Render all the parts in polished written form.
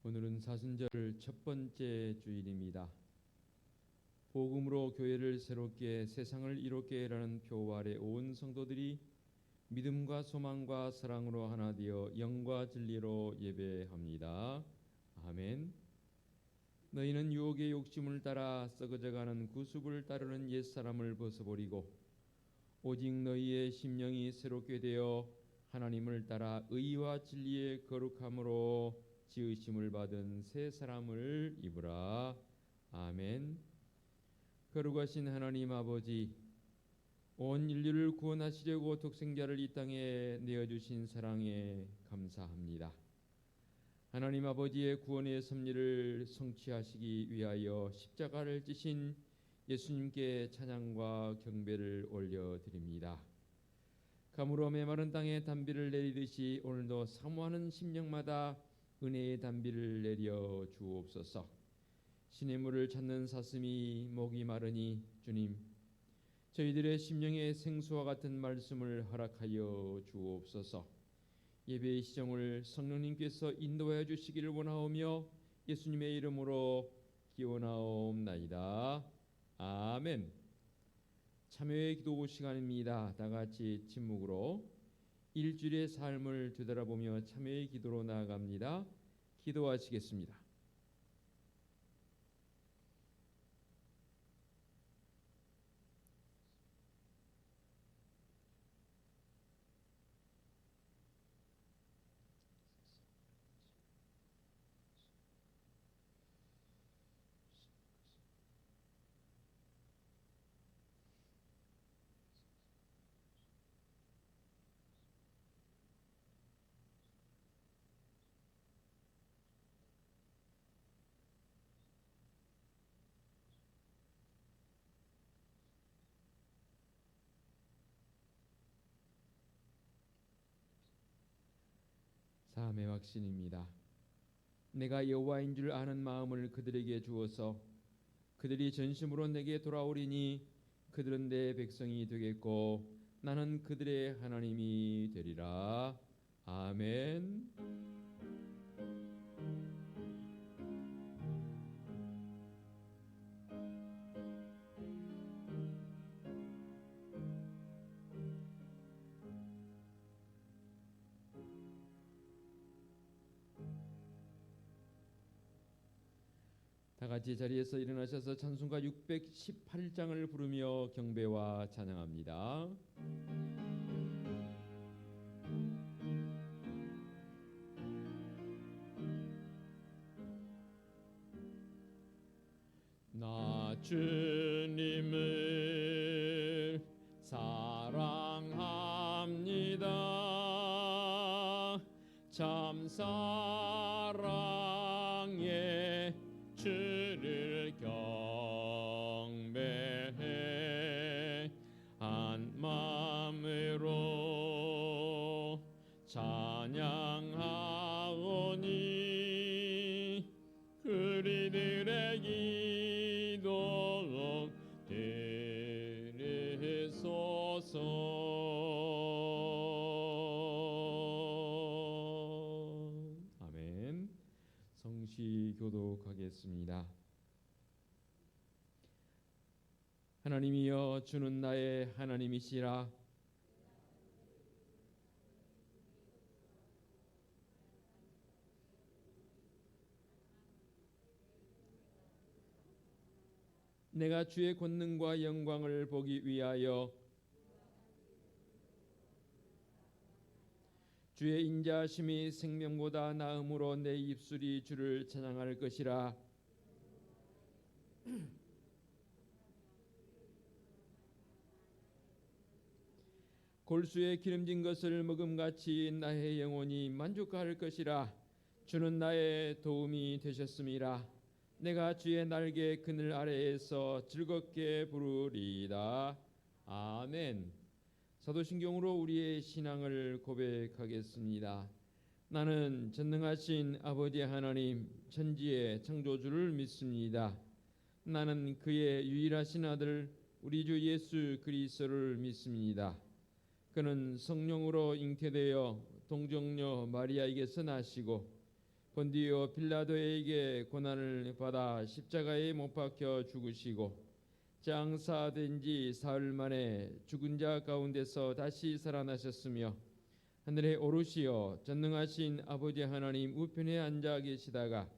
오늘은 사순절 첫 번째 주일입니다. 복음으로 교회를 새롭게 세상을 이롭게 라는 표 아래 온 성도들이 믿음과 소망과 사랑으로 하나 되어 영과 진리로 예배합니다. 아멘. 너희는 유혹의 욕심을 따라 썩어져가는 구습을 따르는 옛사람을 벗어버리고 오직 너희의 심령이 새롭게 되어 하나님을 따라 의와 진리의 거룩함으로 지으심을 받은 새 사람을 입으라. 아멘. 거룩하신 하나님 아버지, 온 인류를 구원하시려고 독생자를 이 땅에 내어주신 사랑에 감사합니다. 하나님 아버지의 구원의 섭리를 성취하시기 위하여 십자가를 지신 예수님께 찬양과 경배를 올려드립니다. 가물어 메마른 땅에 단비를 내리듯이 오늘도 사모하는 심령마다 은혜의 단비를 내려 주옵소서. 신의 물을 찾는 사슴이 목이 마르니 주님, 저희들의 심령의 생수와 같은 말씀을 허락하여 주옵소서. 예배의 시정을 성령님께서 인도하여 주시기를 원하오며 예수님의 이름으로 기원하옵나이다. 아멘. 참여의 기도 시간입니다. 다 같이 침묵으로 일주일의 삶을 되돌아보며 참여의 기도로 나아갑니다. 기도하시겠습니다. 삶의 확신입니다. 내가 여호와인 줄 아는 마음을 그들에게 주어서 그들이 전심으로 내게 돌아오리니 그들은 내 백성이 되겠고 나는 그들의 하나님이 되리라. 아멘. 다 같이 자리에서 일어나셔서 찬송가 618장을 부르며 경배와 찬양합니다. 나 주님을 사랑합니다. 참 사랑에 주를 경배해 한 마음으로 찬양하오니 우리들의 기도 들으소서. 아멘. 성시 교독하겠습니다. 하나님이여, 주는 나의 하나님이시라. 내가 주의 권능과 영광을 보기 위하여 주의 인자하심이 생명보다 나음으로 내 입술이 주를 찬양할 것이라. 골수에 기름진 것을 먹음같이 나의 영혼이 만족할 것이라. 주는 나의 도움이 되셨음이라. 내가 주의 날개 그늘 아래에서 즐겁게 부르리이다. 아멘. 사도신경으로 우리의 신앙을 고백하겠습니다. 나는 전능하신 아버지 하나님 천지의 창조주를 믿습니다. 나는 그의 유일하신 아들 우리 주 예수 그리스도를 믿습니다. 그는 성령으로 잉태되어 동정녀 마리아에게서 나시고 본디오 빌라도에게 고난을 받아 십자가에 못 박혀 죽으시고 장사된 지 사흘 만에 죽은 자 가운데서 다시 살아나셨으며 하늘에 오르시어 전능하신 아버지 하나님 우편에 앉아 계시다가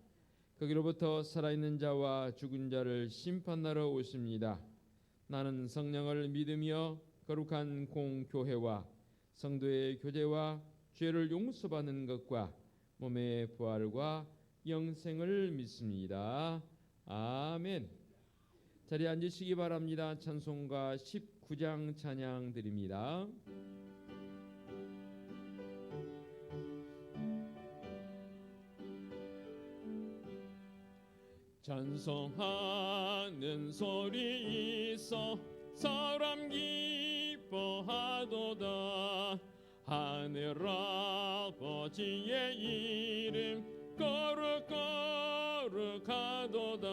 거기로부터 살아있는 자와 죽은 자를 심판하러 오십니다. 나는 성령을 믿으며 거룩한 공교회와 성도의 교제와 죄를 용서받는 것과 몸의 부활과 영생을 믿습니다. 아멘. 자리에 앉으시기 바랍니다. 찬송가 19장 찬양 드립니다. 찬송하는 소리 있어 사람 기뻐하도다. 하늘 아버지의 이름 거룩거룩하도다.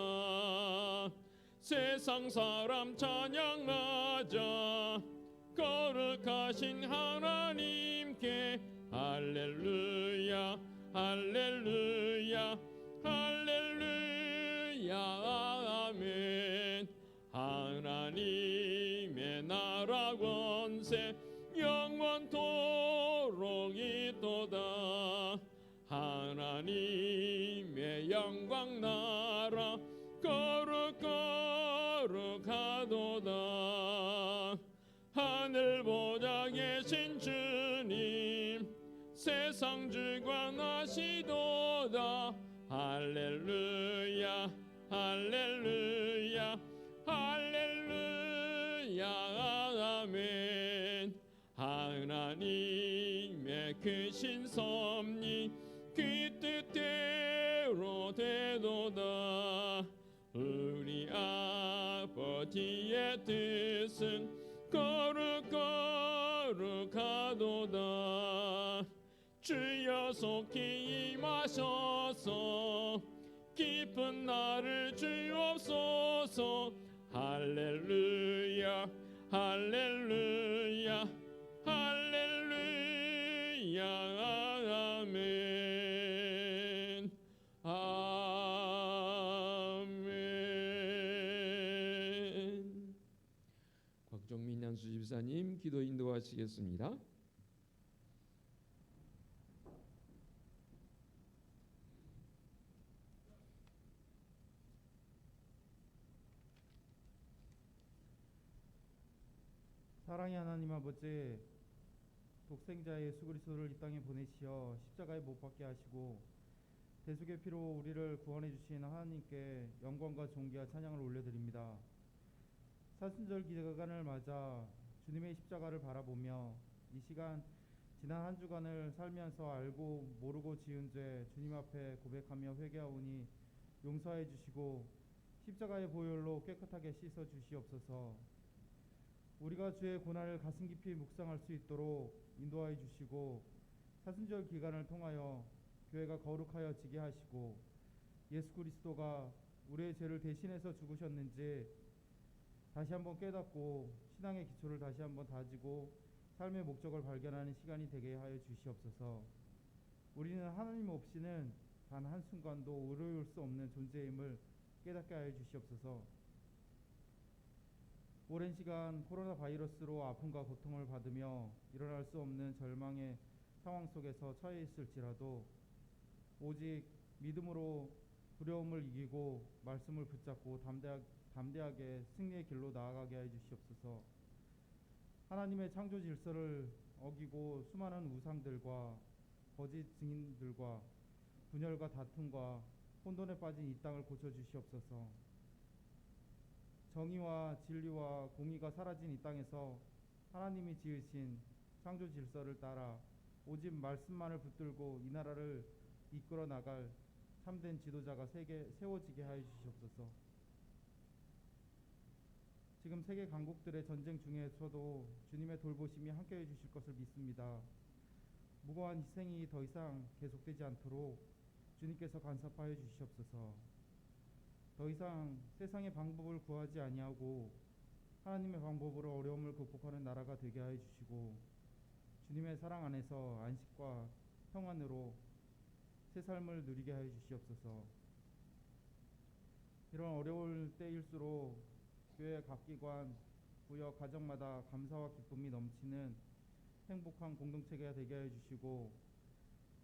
세상 사람 찬양하자. 거룩하신 하나님께 할렐루야 할렐루야 할렐루야 아멘. 하나님의 나라 권세 영원토록 있도다. 하나님의 영광 나라 거룩거룩하도다. 하늘 보좌 계신 주님 세상 주관하시도다. 할렐루야 할렐루야 할렐루야 아멘. 하나님의 크신 섭리 그 뜻대로 되도다. 우리 아버지의 뜻은 거룩거룩하도다. 주여 속히 임하셔서 깊은 나를 주옵소서. 할렐루야 할렐루야 할렐루야 아멘 아멘. 곽종민 양수 집사님 기도 인도하시겠습니다. 사랑의 하나님 아버지, 독생자 예수 그리스도를 이 땅에 보내시어 십자가에 못 박게 하시고 대속의 피로 우리를 구원해 주신 하나님께 영광과 존귀와 찬양을 올려드립니다. 사순절 기간을 맞아 주님의 십자가를 바라보며 이 시간 지난 한 주간을 살면서 알고 모르고 지은 죄 주님 앞에 고백하며 회개하오니 용서해 주시고 십자가의 보혈로 깨끗하게 씻어 주시옵소서. 우리가 주의 고난을 가슴 깊이 묵상할 수 있도록 인도하여 주시고 사순절 기간을 통하여 교회가 거룩하여지게 하시고 예수 그리스도가 우리의 죄를 대신해서 죽으셨는지 다시 한번 깨닫고 신앙의 기초를 다시 한번 다지고 삶의 목적을 발견하는 시간이 되게 하여 주시옵소서. 우리는 하나님 없이는 단 한순간도 의로울 수 없는 존재임을 깨닫게 하여 주시옵소서. 오랜 시간 코로나 바이러스로 아픔과 고통을 받으며 일어날 수 없는 절망의 상황 속에서 처해 있을지라도 오직 믿음으로 두려움을 이기고 말씀을 붙잡고 담대하게 승리의 길로 나아가게 해 주시옵소서. 하나님의 창조 질서를 어기고 수많은 우상들과 거짓 증인들과 분열과 다툼과 혼돈에 빠진 이 땅을 고쳐 주시옵소서. 정의와 진리와 공의가 사라진 이 땅에서 하나님이 지으신 창조 질서를 따라 오직 말씀만을 붙들고 이 나라를 이끌어 나갈 참된 지도자가 세워지게 하여 주시옵소서. 지금 세계 강국들의 전쟁 중에서도 주님의 돌보심이 함께해 주실 것을 믿습니다. 무고한 희생이 더 이상 계속되지 않도록 주님께서 간섭하여 주시옵소서. 더 이상 세상의 방법을 구하지 아니하고 하나님의 방법으로 어려움을 극복하는 나라가 되게 하여 주시고 주님의 사랑 안에서 안식과 평안으로 새 삶을 누리게 하여 주시옵소서. 이런 어려울 때일수록 교회 각 기관, 구역, 가정마다 감사와 기쁨이 넘치는 행복한 공동체가 되게 하여 주시고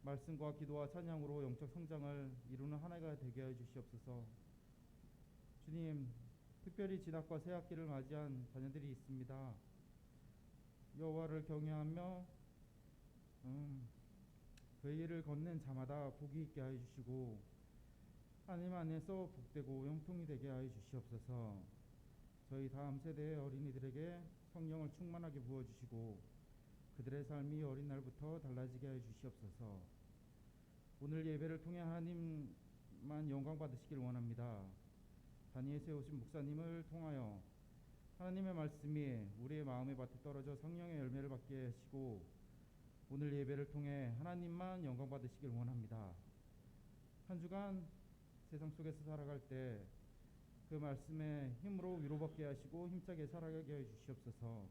말씀과 기도와 찬양으로 영적 성장을 이루는 한 해가 되게 하여 주시옵소서. 주님, 특별히 진학과 새 학기를 맞이한 자녀들이 있습니다. 여호와를 경외하며 그 길을 걷는 자마다 복이 있게 하여 주시고 하나님 안에서 복되고 형통이 되게 하여 주시옵소서. 저희 다음 세대의 어린이들에게 성령을 충만하게 부어주시고 그들의 삶이 어린 날부터 달라지게 하여 주시옵소서. 오늘 예배를 통해 하나님만 영광 받으시길 원합니다. 단위에 세우신 목사님을 통하여 하나님의 말씀이 우리의 마음의 밭에 떨어져 성령의 열매를 받게 하시고 오늘 예배를 통해 하나님만 영광 받으시길 원합니다. 한 주간 세상 속에서 살아갈 때 그 말씀의 힘으로 위로받게 하시고 힘차게 살아가게 해 주시옵소서.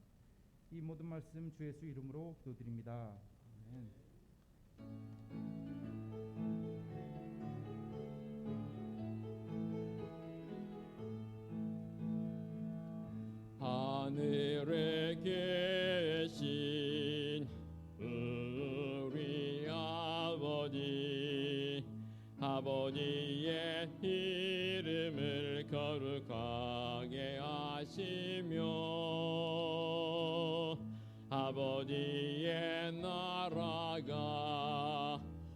이 모든 말씀 주 예수 이름으로 기도드립니다. 아멘. 하늘에 계신 우리 아버지의 이름을 거룩하게 하시며 아버지의 나라가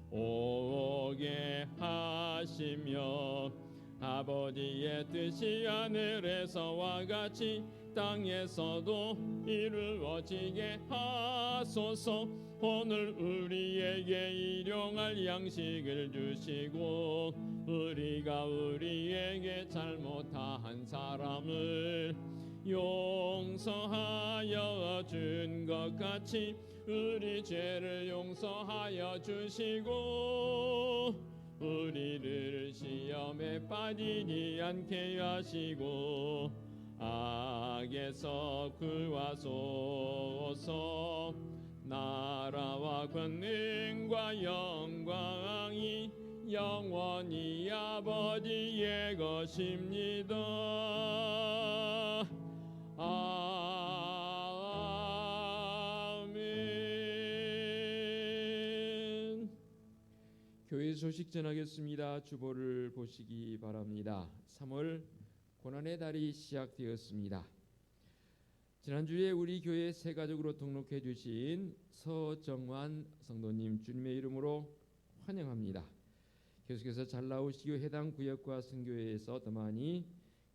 오게 하시며 아버지의 뜻이 하늘에서와 같이 땅에서도 이루어지게 하소서. 오늘 우리에게 일용할 양식을 주시고 우리가 우리에게 잘못한 사람을 용서하여 준 것 같이 우리 죄를 용서하여 주시고 우리를 시험에 빠지지 않게 하시고 악에서 구하소서. 나라와 권능과 영광이 영원히 아버지의 것입니다. 아멘. 교회 소식 전하겠습니다. 주보를 보시기 바랍니다. 3월 고난의 달이 시작되었습니다. 지난주에 우리 교회 새 가족으로 등록해 주신 서정환 성도님 주님의 이름으로 환영합니다. 계속해서 잘 나오시고 해당 구역과 선교회에서 더 많이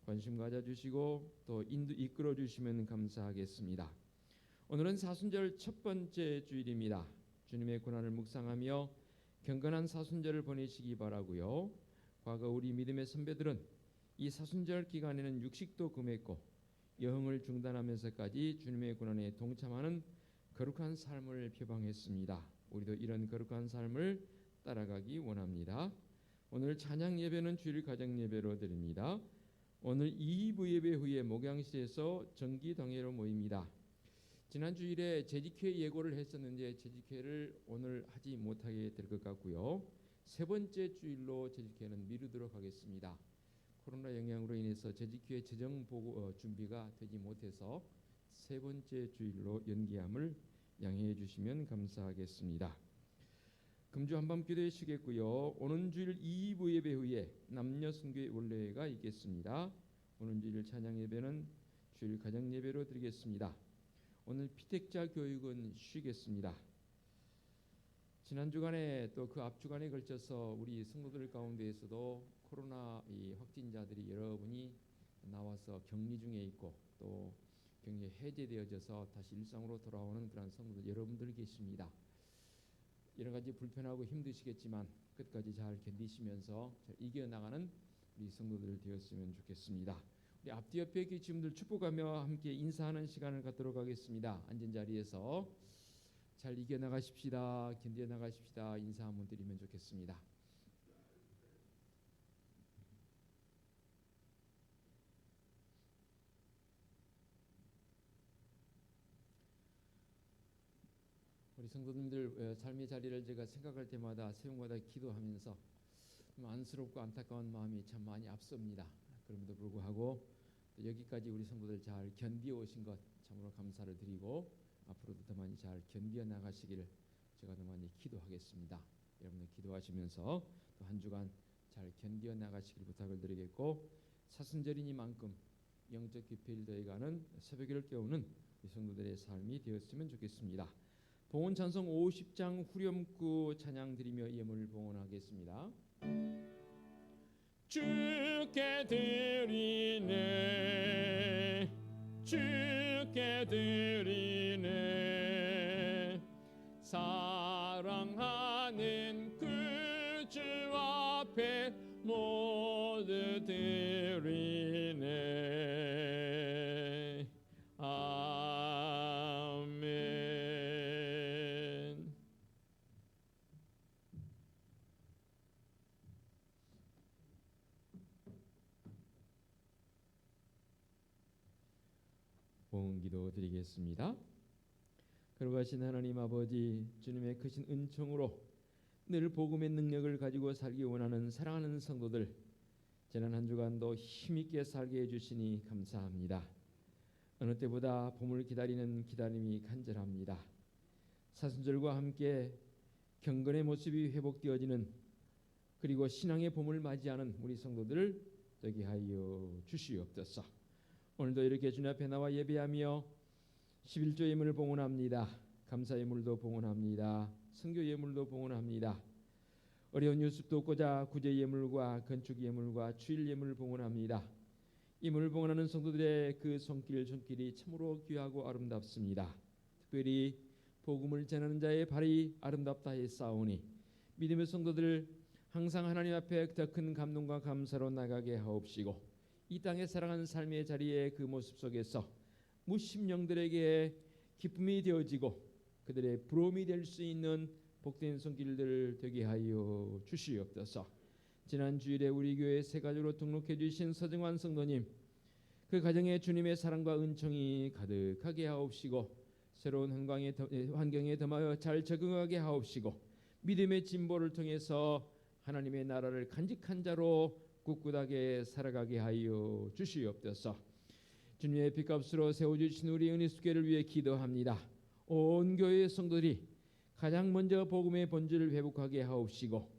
관심 가져주시고 또 이끌어 주시면 감사하겠습니다. 오늘은 사순절 첫 번째 주일입니다. 주님의 고난을 묵상하며 경건한 사순절을 보내시기 바라고요. 과거 우리 믿음의 선배들은 이 사순절 기간에는 육식도 금했고 여흥을 중단하면서까지 주님의 고난에 동참하는 거룩한 삶을 표방했습니다. 우리도 이런 거룩한 삶을 따라가기 원합니다. 오늘 찬양 예배는 주일 가정 예배로 드립니다. 오늘 2부 예배 후에 목양실에서 정기 당회로 모입니다. 지난 주일에 재직회 예고를 했었는데 재직회를 오늘 하지 못하게 될 것 같고요. 세 번째 주일로 재직회는 미루도록 하겠습니다. 코로나 영향으로 인해서 재직회 재정 보고 준비가 되지 못해서 세 번째 주일로 연기함을 양해해 주시면 감사하겠습니다. 금주 한밤기도회 쉬겠고요. 오는 주일 2부 예배 후에 남녀 선교회 원래가 있겠습니다. 오는 주일 찬양 예배는 주일 가정 예배로 드리겠습니다. 오늘 피택자 교육은 쉬겠습니다. 지난 주간에 또 그 앞 주간에 걸쳐서 우리 성도들 가운데에서도 코로나 이 확진자들이 여러분이 나와서 격리 중에 있고 또 격리 해제되어져서 다시 일상으로 돌아오는 그런 성도들 여러분들 계십니다. 여러 가지 불편하고 힘드시겠지만 끝까지 잘 견디시면서 잘 이겨나가는 우리 성도들 되었으면 좋겠습니다. 우리 앞뒤 옆에 계신 분들 축복하며 함께 인사하는 시간을 갖도록 하겠습니다. 앉은 자리에서 잘 이겨나가십시다. 견뎌나가십시다. 인사 한번 드리면 좋겠습니다. 우리 성도님들 삶의 자리를 제가 생각할 때마다 새벽마다 기도하면서 좀 안쓰럽고 안타까운 마음이 참 많이 앞섭니다. 그럼에도 불구하고 또 여기까지 우리 성도들 잘 견디어 오신 것 참으로 감사를 드리고 앞으로도 더 많이 잘 견디어 나가시기를 제가 더 많이 기도하겠습니다. 여러분들 기도하시면서 또 한 주간 잘 견디어 나가시길 부탁을 드리겠고, 사순절이니만큼 영적 기필 더해가는 새벽을 깨우는 우리 성도들의 삶이 되었으면 좋겠습니다. 봉헌 찬송 50장 후렴구 찬양 드리며 예물을 봉헌하겠습니다. 주께 드리네, 주께 드리네, 사랑하는 그 주 앞에 모두 드리네. 아멘. 봉기도 드리겠습니다. 거룩하신 하나님 아버지, 주님의 크신 은총으로 늘 복음의 능력을 가지고 살기 원하는 사랑하는 성도들, 지난 한 주간도 힘있게 살게 해주시니 감사합니다. 어느 때보다 봄을 기다리는 기다림이 간절합니다. 사순절과 함께 경건의 모습이 회복되어지는, 그리고 신앙의 봄을 맞이하는 우리 성도들을 되게 하여 주시옵소서. 오늘도 이렇게 주님 앞에 나와 예배하며 11조 예물을 봉헌합니다. 감사 예물도 봉헌합니다. 선교 예물도 봉헌합니다. 어려운 뉴스 돕고자 구제 예물과 건축 예물과 주일 예물을 봉헌합니다. 예물을 봉헌하는 성도들의 그 손길이 참으로 귀하고 아름답습니다. 특별히 복음을 전하는 자의 발이 아름답다 했사오니 믿음의 성도들 항상 하나님 앞에 더 큰 감동과 감사로 나가게 하옵시고, 이 땅에 살아가는 삶의 자리에 그 모습 속에서 무심령들에게 기쁨이 되어지고 그들의 부러움이 될 수 있는 복된 손길들 되게 하여 주시옵소서. 지난 주일에 우리 교회 새 가족으로 등록해 주신 서정환 성도님, 그 가정에 주님의 사랑과 은총이 가득하게 하옵시고, 새로운 환경에 더하여 잘 적응하게 하옵시고, 믿음의 진보를 통해서 하나님의 나라를 간직한 자로 꿋꿋하게 살아가게 하여 주시옵소서. 주님의 빚값으로 세워주신 우리 은혜수교를 위해 기도합니다. 온 교회의 성도들이 가장 먼저 복음의 본질을 회복하게 하옵시고,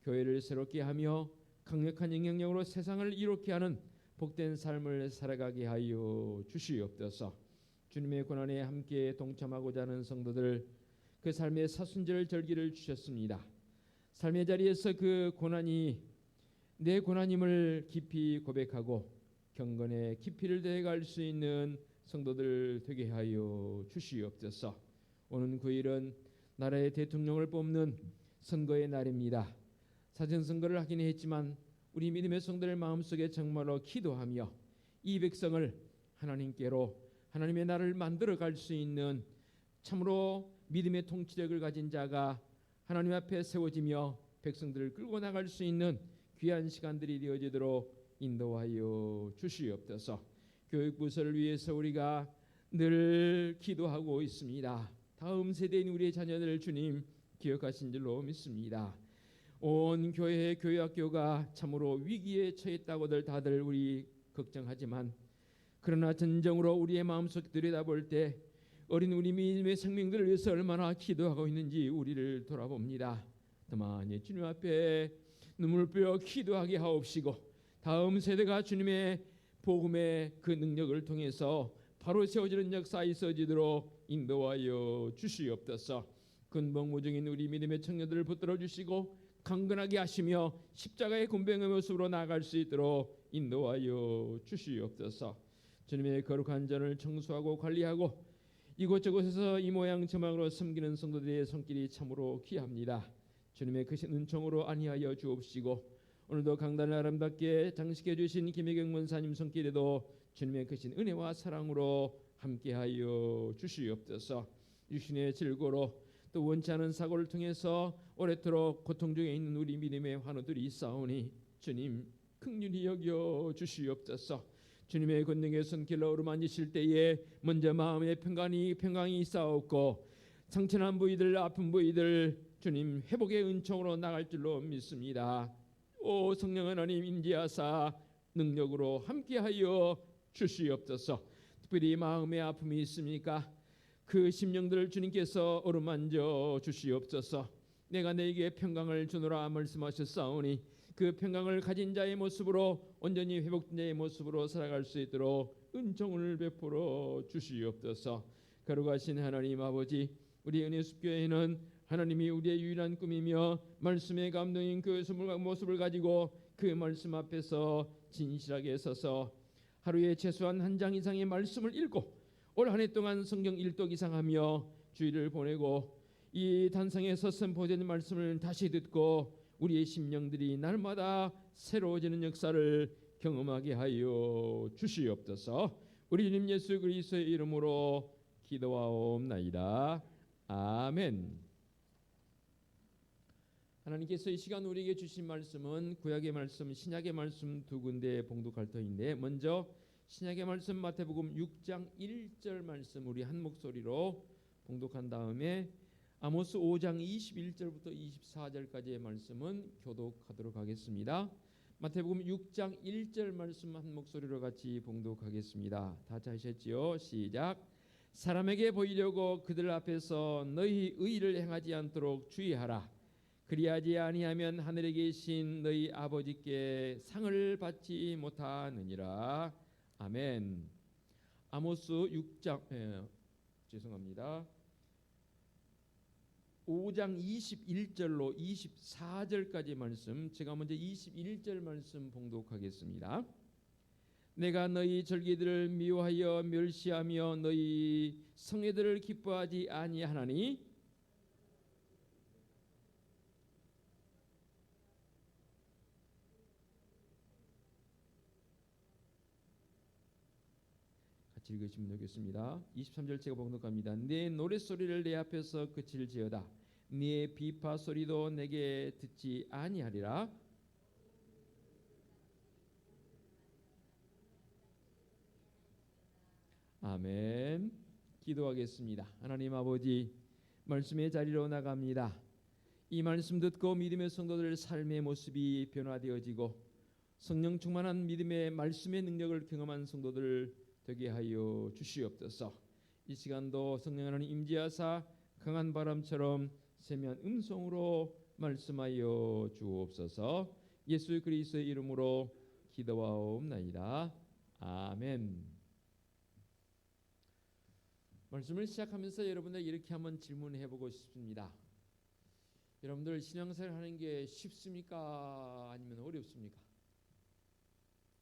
교회를 새롭게 하며 강력한 영향력으로 세상을 이롭게 하는 복된 삶을 살아가게 하여 주시옵소서. 주님의 고난에 함께 동참하고자 하는 성도들, 그 삶의 사순절 절기를 주셨습니다. 삶의 자리에서 그 고난이 내 고난임을 깊이 고백하고 경건의 깊이를 더해갈 수 있는 성도들 되게 하여 주시옵소서. 오는 9일은 나라의 대통령을 뽑는 선거의 날입니다. 사전선거를 하긴 했지만 우리 믿음의 성도들 마음속에 정말로 기도하며 이 백성을 하나님께로, 하나님의 나라를 만들어갈 수 있는 참으로 믿음의 통치력을 가진 자가 하나님 앞에 세워지며 백성들을 끌고 나갈 수 있는 귀한 시간들이 되어지도록 인도하여 주시옵소서. 교육부서를 위해서 우리가 늘 기도하고 있습니다. 다음 세대인 우리의 자녀들 주님 기억하신 줄로 믿습니다. 온 교회의 교회학교가 참으로 위기에 처했다고들 다들 우리 걱정하지만, 그러나 진정으로 우리의 마음속 들여다볼 때 어린 우리 믿음의 생명들을 위해서 얼마나 기도하고 있는지 우리를 돌아봅니다. 더 많이 주님 앞에 눈물 빼어 기도하게 하옵시고, 다음 세대가 주님의 복음의 그 능력을 통해서 바로 세워지는 역사에 있어지도록 인도하여 주시옵소서. 근본무중인 우리 믿음의 청년들을 붙들어 주시고 강건하게 하시며 십자가의 군병의 모습으로 나아갈 수 있도록 인도하여 주시옵소서. 주님의 거룩한 전을 청소하고 관리하고 이곳저곳에서 이 모양 저 모양으로 섬기는 성도들의 손길이 참으로 귀합니다. 주님의 크신 은총으로 안위하여 주옵시고, 오늘도 강단을 아름답게 장식해 주신 김혜경 원사님 손길에도 주님의 크신 은혜와 사랑으로 함께하여 주시옵소서. 육신의 질고로 또 원치 않은 사고를 통해서 오래도록 고통 중에 있는 우리 믿음의 환우들이 있사오니 주님 긍휼히 여겨 주시옵소서. 주님의 권능의 손길로 어루만지실 때에 먼저 마음의 평강이 있사옵고 상처난 부위들, 아픈 부위들 주님 회복의 은총으로 나갈 줄로 믿습니다. 오 성령 하나님 임재하사 능력으로 함께하여 주시옵소서. 특별히 마음의 아픔이 있습니까? 그 심령들을 주님께서 어루만져 주시옵소서. 내가 너에게 평강을 주노라 말씀하셨사오니 그 평강을 가진 자의 모습으로 온전히 회복된 자의 모습으로 살아갈 수 있도록 은총을 베풀어 주시옵소서. 거룩하신 하나님 아버지, 우리 은혜숲교회는 하나님이 우리의 유일한 꿈이며 말씀의 감동인 그 모습을 가지고 그 말씀 앞에서 진실하게 서서 하루에 최소한 한 장 이상의 말씀을 읽고 올 한 해 동안 성경 1독 이상 하며 주일을 보내고 이 단상에서 선포된 말씀을 다시 듣고 우리의 심령들이 날마다 새로워지는 역사를 경험하게 하여 주시옵소서. 우리 주님 예수 그리스도의 이름으로 기도하옵나이다. 아멘. 하나님께서 이 시간 우리에게 주신 말씀은 구약의 말씀, 신약의 말씀 두 군데에 봉독할 터인데, 먼저 신약의 말씀 마태복음 6장 1절 말씀 우리 한 목소리로 봉독한 다음에 아모스 5장 21절부터 24절까지의 말씀은 교독하도록 하겠습니다. 마태복음 6장 1절 말씀 한 목소리로 같이 봉독하겠습니다. 다 하셨지요? 시작. 사람에게 보이려고 그들 앞에서 너희 의를 행하지 않도록 주의하라. 그리하지 아니하면 하늘에 계신 너희 아버지께 상을 받지 못하느니라. 아멘. 아모스 6장 5장 21절로 24절까지 말씀, 제가 먼저 21절 말씀 봉독하겠습니다. 내가 너희 절기들을 미워하여 멸시하며 너희 성회들을 기뻐하지 아니하나니 같이 읽으시면 되겠습니다. 23절 제가 봉독합니다. 내 노랫소리를 내 앞에서 그칠지어다. 네 비파 소리도 내게 듣지 아니하리라. 아멘. 기도하겠습니다. 하나님 아버지, 말씀의 자리로 나갑니다. 이 말씀 듣고 믿음의 성도들 삶의 모습이 변화되어지고 성령 충만한 믿음의 말씀의 능력을 경험한 성도들 되게 하여 주시옵소서. 이 시간도 성령 하나님 임재하사 강한 바람처럼 세미한 음성으로 말씀하여 주옵소서. 예수 그리스도의 이름으로 기도하옵나이다. 아멘. 말씀을 시작하면서 여러분들 이렇게 한번 질문해보고 싶습니다. 여러분들 신앙생활 하는 게 쉽습니까? 아니면 어렵습니까?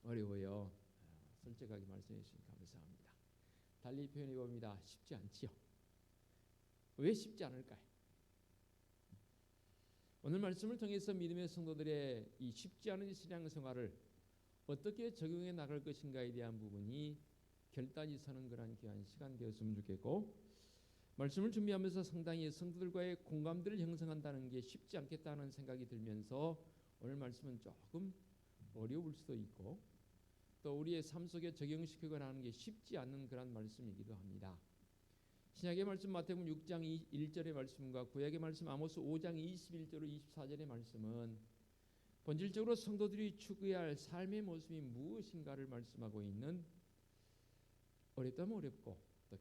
어려워요. 솔직하게 말씀해 주시니 감사합니다. 달리 표현해 봅니다. 쉽지 않지요. 왜 쉽지 않을까요? 오늘 말씀을 통해서 믿음의 성도들의 이 쉽지 않은 신앙생활을 어떻게 적용해 나갈 것인가에 대한 부분이 결단이 서는 그런 귀한 시간 되었으면 좋겠고, 말씀을 준비하면서 상당히 성도들과의 공감대를 형성한다는 게 쉽지 않겠다는 생각이 들면서 오늘 말씀은 조금 어려울 수도 있고 또 우리의 삶 속에 적용시키거나 하는 게 쉽지 않은 그런 말씀이기도 합니다. 신약의 말씀 마태복음 6장 1절의 말씀과 구약의 말씀 아모스 5장 21절로 24절의 말씀은 본질적으로 성도들이 추구해야 할 삶의 모습이 무엇인가를 말씀하고 있는, 어렵다면 어렵고 또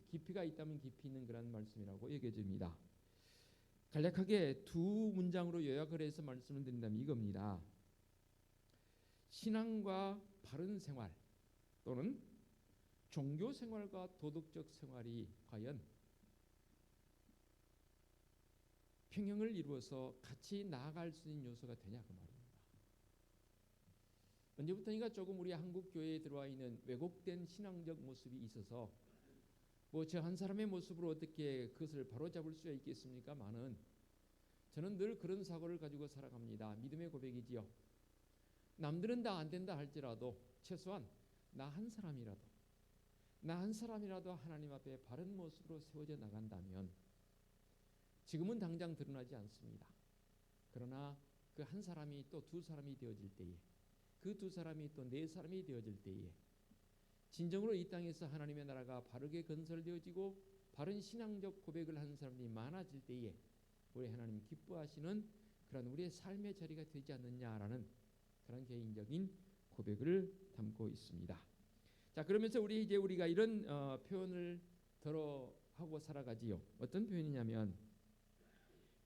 깊이가 있다면 깊이 있는 그런 말씀이라고 여겨집니다. 간략하게 두 문장으로 요약을 해서 말씀을 드린다면 이겁니다. 신앙과 바른 생활 또는 종교 생활과 도덕적 생활이 과연 평형을 이루어서 같이 나아갈 수 있는 요소가 되냐 그 말입니다. 언제부터인가 조금 우리 한국 교회에 들어와 있는 왜곡된 신앙적 모습이 있어서 뭐 저 한 사람의 모습으로 어떻게 그것을 바로잡을 수가 있겠습니까마는 저는 늘 그런 사고를 가지고 살아갑니다. 믿음의 고백이지요. 남들은 다 안 된다 할지라도 최소한 나 한 사람이라도 하나님 앞에 바른 모습으로 세워져 나간다면 지금은 당장 드러나지 않습니다. 그러나 그 한 사람이 또 두 사람이 되어질 때에, 그 두 사람이 또 네 사람이 되어질 때에 진정으로 이 땅에서 하나님의 나라가 바르게 건설되어지고 바른 신앙적 고백을 하는 사람들이 많아질 때에 우리 하나님 기뻐하시는 그런 우리의 삶의 자리가 되지 않느냐라는 그런 개인적인 고백을 담고 있습니다. 자, 그러면서 우리가 이런 표현을 들어 하고 살아가지요. 어떤 표현이냐면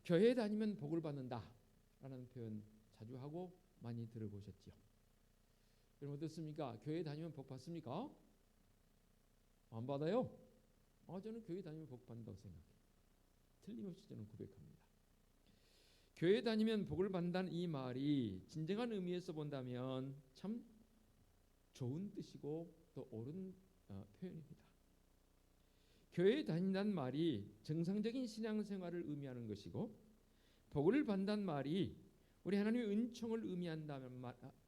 교회 다니면 복을 받는다라는 표현 자주 하고 많이 들어보셨죠. 여러분 어떻습니까? 교회 다니면 복 받습니까? 안 받아요? 저는 교회 다니면 복 받는다고 생각해요. 틀림없이 저는 고백합니다. 교회 다니면 복을 받는다는 이 말이 진정한 의미에서 본다면 참 좋은 뜻이고 또 옳은 표현입니다. 교회 다닌다는 말이 정상적인 신앙생활을 의미하는 것이고 복을 받는다는 말이 우리 하나님의 은총을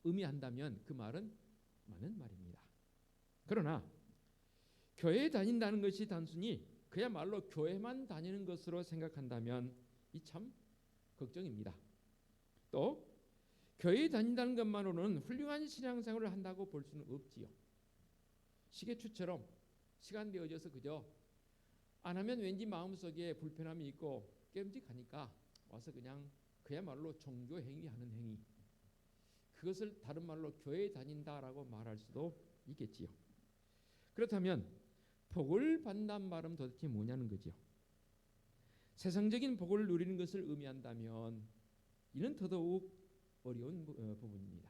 의미한다면 그 말은 많은 말입니다. 그러나 교회에 다닌다는 것이 단순히 그야말로 교회만 다니는 것으로 생각한다면 이 참 걱정입니다. 또 교회에 다닌다는 것만으로는 훌륭한 신앙생활을 한다고 볼 수는 없지요. 시계추처럼 시간 되어져서 그저 안 하면 왠지 마음속에 불편함이 있고 깨름직하니까 와서 그냥 그야말로 종교 행위하는 행위, 그것을 다른 말로 교회에 다닌다라고 말할 수도 있겠지요. 그렇다면 복을 받는다는 말은 도대체 뭐냐는 거죠. 세상적인 복을 누리는 것을 의미한다면 이는 더더욱 어려운 부분입니다.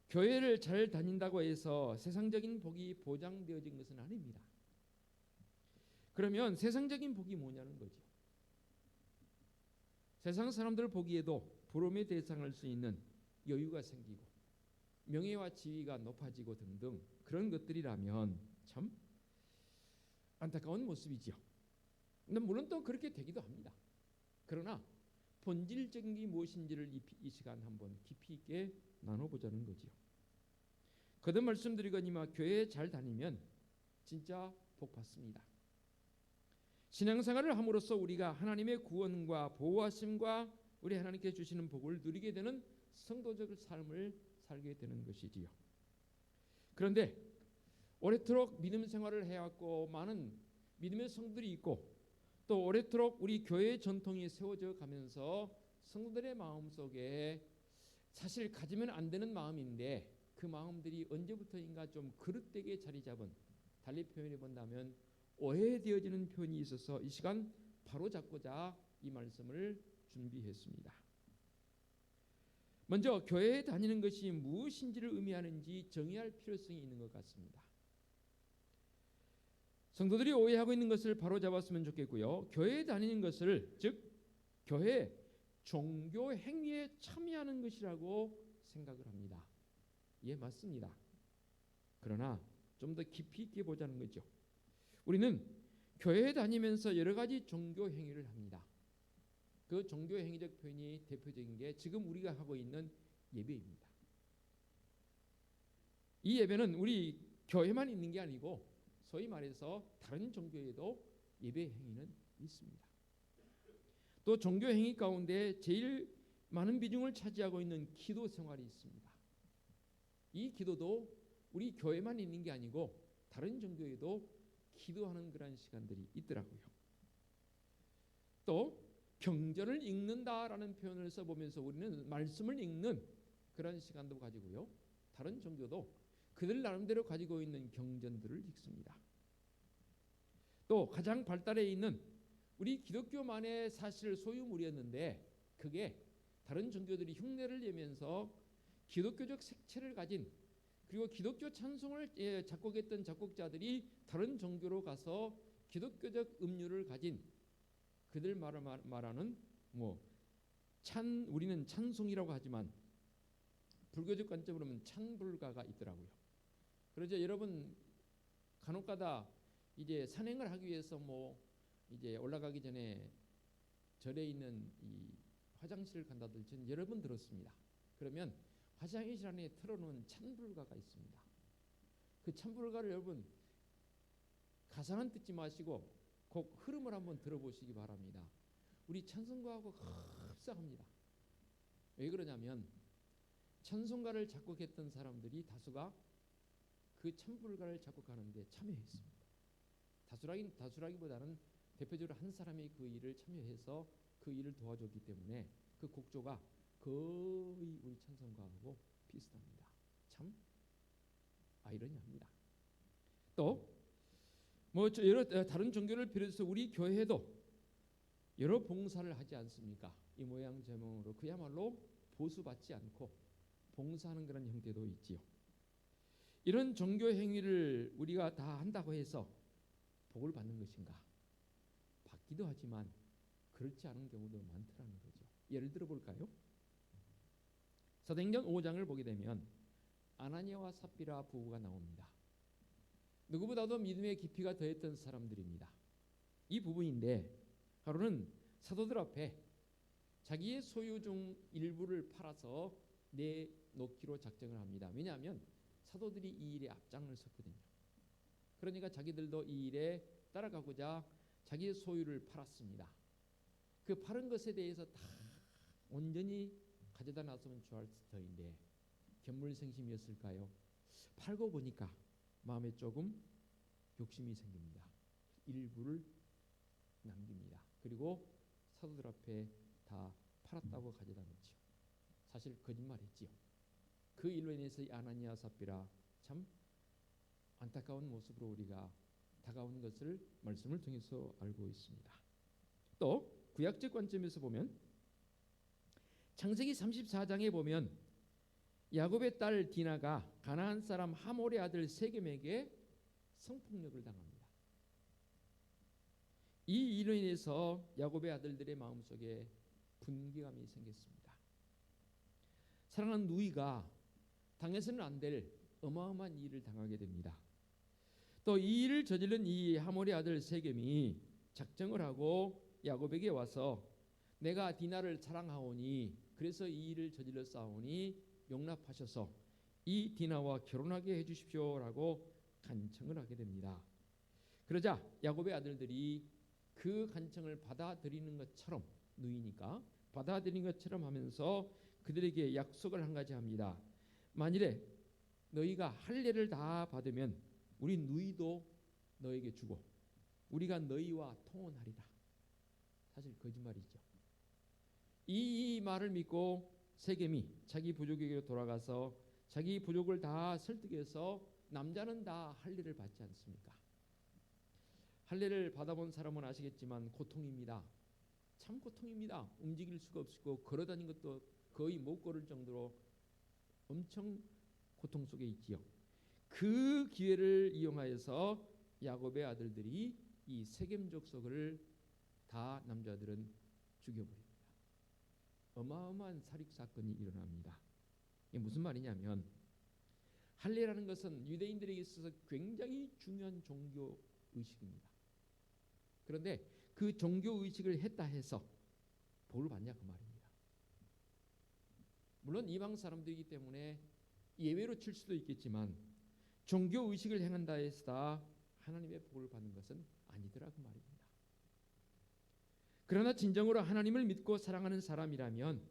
교회를 잘 다닌다고 해서 세상적인 복이 보장되어진 것은 아닙니다. 그러면 세상적인 복이 뭐냐는 거죠. 세상 사람들 보기에도 부러움의 대상할 수 있는 여유가 생기고 명예와 지위가 높아지고 등등 그런 것들이라면 참 안타까운 모습이죠. 근데 물론 또 그렇게 되기도 합니다. 그러나 본질적인 게 무엇인지를 이 시간 한번 깊이 있게 나눠보자는 거지요. 거듭 말씀드리거니와 교회에 잘 다니면 진짜 복 받습니다. 신앙생활을 함으로써 우리가 하나님의 구원과 보호하심과 우리 하나님께 주시는 복을 누리게 되는 성도적 삶을 살게 되는 것이지요. 그런데 오래도록 믿음 생활을 해왔고 많은 믿음의 성들이 있고 또 오래도록 우리 교회의 전통이 세워져 가면서 성도들의 마음속에 사실 가지면 안 되는 마음인데 그 마음들이 언제부터인가 좀 그릇되게 자리 잡은, 달리 표현해 본다면 오해되어지는 표현이 있어서 이 시간 바로 잡고자 이 말씀을 준비했습니다. 먼저 교회에 다니는 것이 무엇인지를 의미하는지 정의할 필요성이 있는 것 같습니다. 성도들이 오해하고 있는 것을 바로 잡았으면 좋겠고요. 교회에 다니는 것을 즉 교회 종교 행위에 참여하는 것이라고 생각을 합니다. 예, 맞습니다. 그러나 좀 더 깊이 있게 보자는 거죠. 우리는 교회에 다니면서 여러 가지 종교 행위를 합니다. 그 종교 행위적 표현이 대표적인 게 지금 우리가 하고 있는 예배입니다. 이 예배는 우리 교회만 있는 게 아니고 소위 말해서 다른 종교에도 예배 행위는 있습니다. 또 종교 행위 가운데 제일 많은 비중을 차지하고 있는 기도 생활이 있습니다. 이 기도도 우리 교회만 있는 게 아니고 다른 종교에도 기도하는 그런 시간들이 있더라고요. 또 경전을 읽는다라는 표현을 써보면서 우리는 말씀을 읽는 그런 시간도 가지고요. 다른 종교도 그들 나름대로 가지고 있는 경전들을 읽습니다. 또 가장 발달해 있는 우리 기독교만의 사실 소유물이었는데 그게 다른 종교들이 흉내를 내면서 기독교적 색채를 가진, 그리고 기독교 찬송을 작곡했던 작곡자들이 다른 종교로 가서 기독교적 음료를 가진 그들 말하는 우리는 찬송이라고 하지만 불교적 관점으로 보면 찬불가가 있더라고요. 그래서 여러분 간혹가다 이제 산행을 하기 위해서 이제 올라가기 전에 절에 있는 이 화장실을 간다들 저는 여러 번 들었습니다. 그러면 화장실 안에 틀어놓은 찬불가가 있습니다. 그 찬불가를 여러분 가사는 듣지 마시고 곡 흐름을 한번 들어보시기 바랍니다. 우리 찬송가하고 흡사합니다. 왜 그러냐면 찬송가를 작곡했던 사람들이 다수가 그 찬불가를 작곡하는 데 참여했습니다. 다수라기보다는 대표적으로 한 사람이 그 일을 참여해서 그 일을 도와줬기 때문에 그 곡조가 거의 우리 찬송가하고 비슷합니다. 참 아이러니합니다. 또 뭐 여러 다른 종교를 비롯해서 우리 교회도 여러 봉사를 하지 않습니까? 이 모양 제목으로 그야말로 보수받지 않고 봉사하는 그런 형태도 있지요. 이런 종교 행위를 우리가 다 한다고 해서 복을 받는 것인가? 받기도 하지만 그렇지 않은 경우도 많더라는 거죠. 예를 들어 볼까요? 사도행전 5장을 보게 되면 아나니아와 삽비라 부부가 나옵니다. 누구보다도 믿음의 깊이가 더했던 사람들입니다. 이 부부인데 하루는 사도들 앞에 자기의 소유 중 일부를 팔아서 내놓기로 작정을 합니다. 왜냐하면 사도들이 이 일에 앞장을 섰거든요. 그러니까 자기들도 이 일에 따라가고자 자기의 소유를 팔았습니다. 그 팔은 것에 대해서 다 온전히 가져다 놨으면 좋을 터인데 견물생심이었을까요? 팔고 보니까 마음에 조금 욕심이 생깁니다. 일부를 남깁니다. 그리고 사도들 앞에 다 팔았다고 가져다 놓지요. 사실 거짓말했지요. 그 일로 인해서 아나니아 삽비라 참 안타까운 모습으로 우리가 다가온 것을 말씀을 통해서 알고 있습니다. 또 구약적 관점에서 보면 창세기 34장에 보면 야곱의 딸 디나가 가나안 사람 하몰의 아들 세겜에게 성폭력을 당합니다. 이 일로 인해서 야곱의 아들들의 마음속에 분개감이 생겼습니다. 사랑하는 누이가 당해서는 안 될 어마어마한 일을 당하게 됩니다. 또 이 일을 저지른 이 하몰의 아들 세겜이 작정을 하고 야곱에게 와서 내가 디나를 사랑하오니 그래서 이 일을 저질러 싸우니 용납하셔서 이 디나와 결혼하게 해주십시오라고 간청을 하게 됩니다. 그러자 야곱의 아들들이 그 간청을 받아들이는 것처럼 누이니까 받아들이는 것처럼 하면서 그들에게 약속을 한 가지 합니다. 만일에 너희가 할례를 다 받으면 우리 누이도 너에게 주고 우리가 너희와 통혼하리라. 사실 거짓말이죠. 이 말을 믿고 세겜이 자기 부족에게 돌아가서 자기 부족을 다 설득해서 남자는 다 할례를 받지 않습니까? 할례를 받아본 사람은 아시겠지만 고통입니다. 참 고통입니다. 움직일 수가 없고 걸어다닌 것도 거의 못 걸을 정도로 엄청 고통 속에 있지요. 그 기회를 이용하여서 야곱의 아들들이 이 세겜 족속을 다 남자들은 죽여버립니다. 어마어마한 살익 사건이 일어납니다. 이게 무슨 말이냐면 할례라는 것은 유대인들에게 있어서 굉장히 중요한 종교 의식입니다. 그런데 그 종교 의식을 했다 해서 복을 받냐 그 말입니다. 물론 이방 사람들이기 때문에 예외로 칠 수도 있겠지만 종교 의식을 행한다 해서 다 하나님의 복을 받는 것은 아니더라 그 말입니다. 그러나 진정으로 하나님을 믿고 사랑하는 사람이라면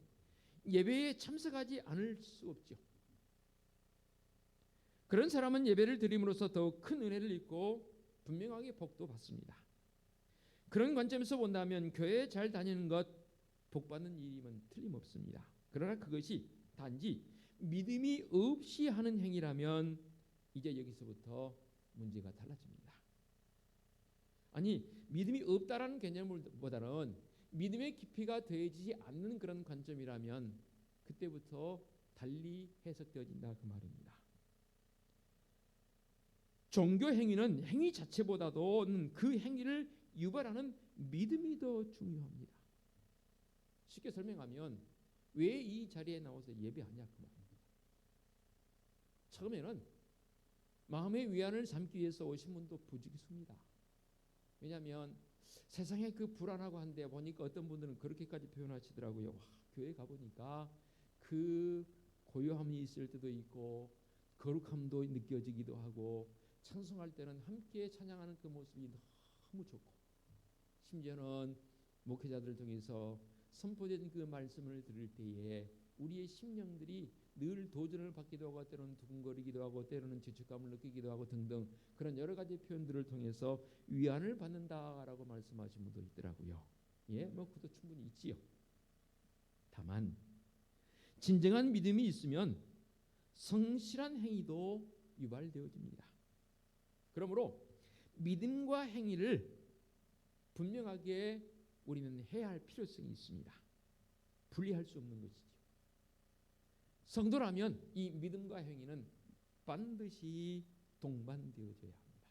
예배에 참석하지 않을 수 없죠. 그런 사람은 예배를 드림으로써 더욱 큰 은혜를 입고 분명하게 복도 받습니다. 그런 관점에서 본다면 교회에 잘 다니는 것 복받는 일임은 틀림없습니다. 그러나 그것이 단지 믿음이 없이 하는 행위라면 이제 여기서부터 문제가 달라집니다. 아니 믿음이 없다라는 개념보다는 믿음의 깊이가 더해지지 않는 그런 관점이라면 그때부터 달리 해석되어진다 그 말입니다. 종교 행위는 행위 자체보다도 그 행위를 유발하는 믿음이 더 중요합니다. 쉽게 설명하면 왜 이 자리에 나와서 예배하냐 그 말입니다. 처음에는 마음의 위안을 삼기 위해서 오신 분도 부지기수입니다. 왜냐하면 세상에 그 불안하고 한데 보니까 어떤 분들은 그렇게까지 표현하시더라고요. 와, 교회 가보니까 그 고요함이 있을 때도 있고 거룩함도 느껴지기도 하고 찬송할 때는 함께 찬양하는 그 모습이 너무 좋고 심지어는 목회자들을 통해서 선포된 그 말씀을 들을 때에 우리의 심령들이 늘 도전을 받기도 하고 때로는 두근거리기도 하고 때로는 죄책감을 느끼기도 하고 등등 그런 여러 가지 표현들을 통해서 위안을 받는다라고 말씀하신 분도 있더라고요. 예, 뭐 그것도 충분히 있지요. 다만 진정한 믿음이 있으면 성실한 행위도 유발되어집니다. 그러므로 믿음과 행위를 분명하게 우리는 해야 할 필요성이 있습니다. 분리할 수 없는 것이죠. 성도라면 이 믿음과 행위는 반드시 동반되어져야 합니다.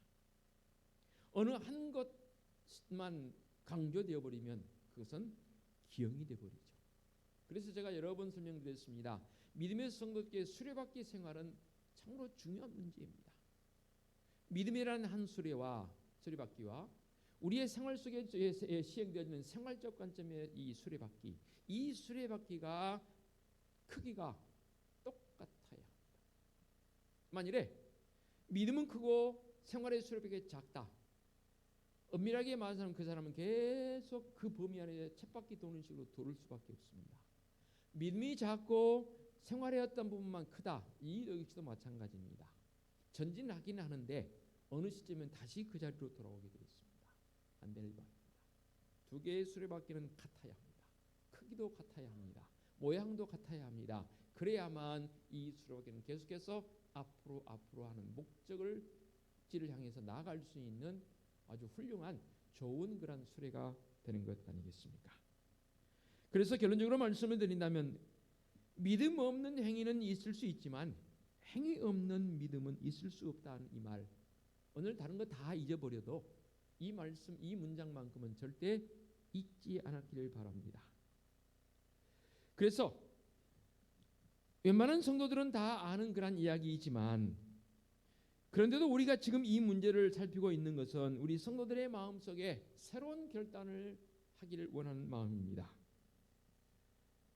어느 한 것만 강조되어 버리면 그것은 기형이 되어 버리죠. 그래서 제가 여러 번 설명드렸습니다. 믿음의 성도께 수레바퀴 생활은 참으로 중요한 문제입니다. 믿음이라는 한 수레바퀴와 우리의 생활 속에 시행되어지는 생활적 관점의 이 수레바퀴가 크기가 똑같아야 합니다. 만일에 믿음은 크고 생활의 수레바퀴가 작다. 엄밀하게 말하자면 그 사람은 계속 그 범위 안에 쳇바퀴 도는 식으로 돌을 수밖에 없습니다. 믿음이 작고 생활의 어떤 부분만 크다. 이 역시도 마찬가지입니다. 전진하기는 하는데 어느 시점은 다시 그 자리로 돌아오게 되어 있습니다. 안 될 바입니다. 두 개의 수레바퀴는 같아야 합니다. 크기도 같아야 합니다. 모양도 같아야 합니다. 그래야만 이 수레바퀴는 계속해서 앞으로 하는 목적을 향해서 나아갈 수 있는 아주 훌륭한 좋은 그런 수레가 되는 것 아니겠습니까? 그래서 결론적으로 말씀을 드린다면 믿음 없는 행위는 있을 수 있지만 행위 없는 믿음은 있을 수 없다는 이 말. 오늘 다른 거 다 잊어버려도 이 말씀, 이 문장만큼은 절대 잊지 않았기를 바랍니다. 그래서 웬만한 성도들은 다 아는 그런 이야기이지만 그런데도 우리가 지금 이 문제를 살피고 있는 것은 우리 성도들의 마음속에 새로운 결단을 하기를 원하는 마음입니다.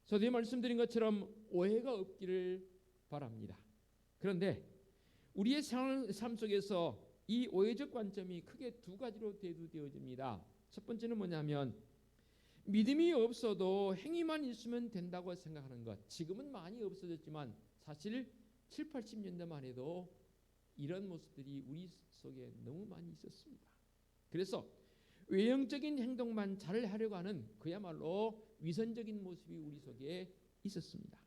저도 말씀드린 것처럼 오해가 없기를 바랍니다. 그런데 우리의 삶 속에서 이 오해적 관점이 크게 두 가지로 대두되어집니다. 첫 번째는 뭐냐면 믿음이 없어도 행위만 있으면 된다고 생각하는 것. 지금은 많이 없어졌지만 사실 7, 80년대만 해도 이런 모습들이 우리 속에 너무 많이 있었습니다. 그래서 외형적인 행동만 잘 하려고 하는 그야말로 위선적인 모습이 우리 속에 있었습니다.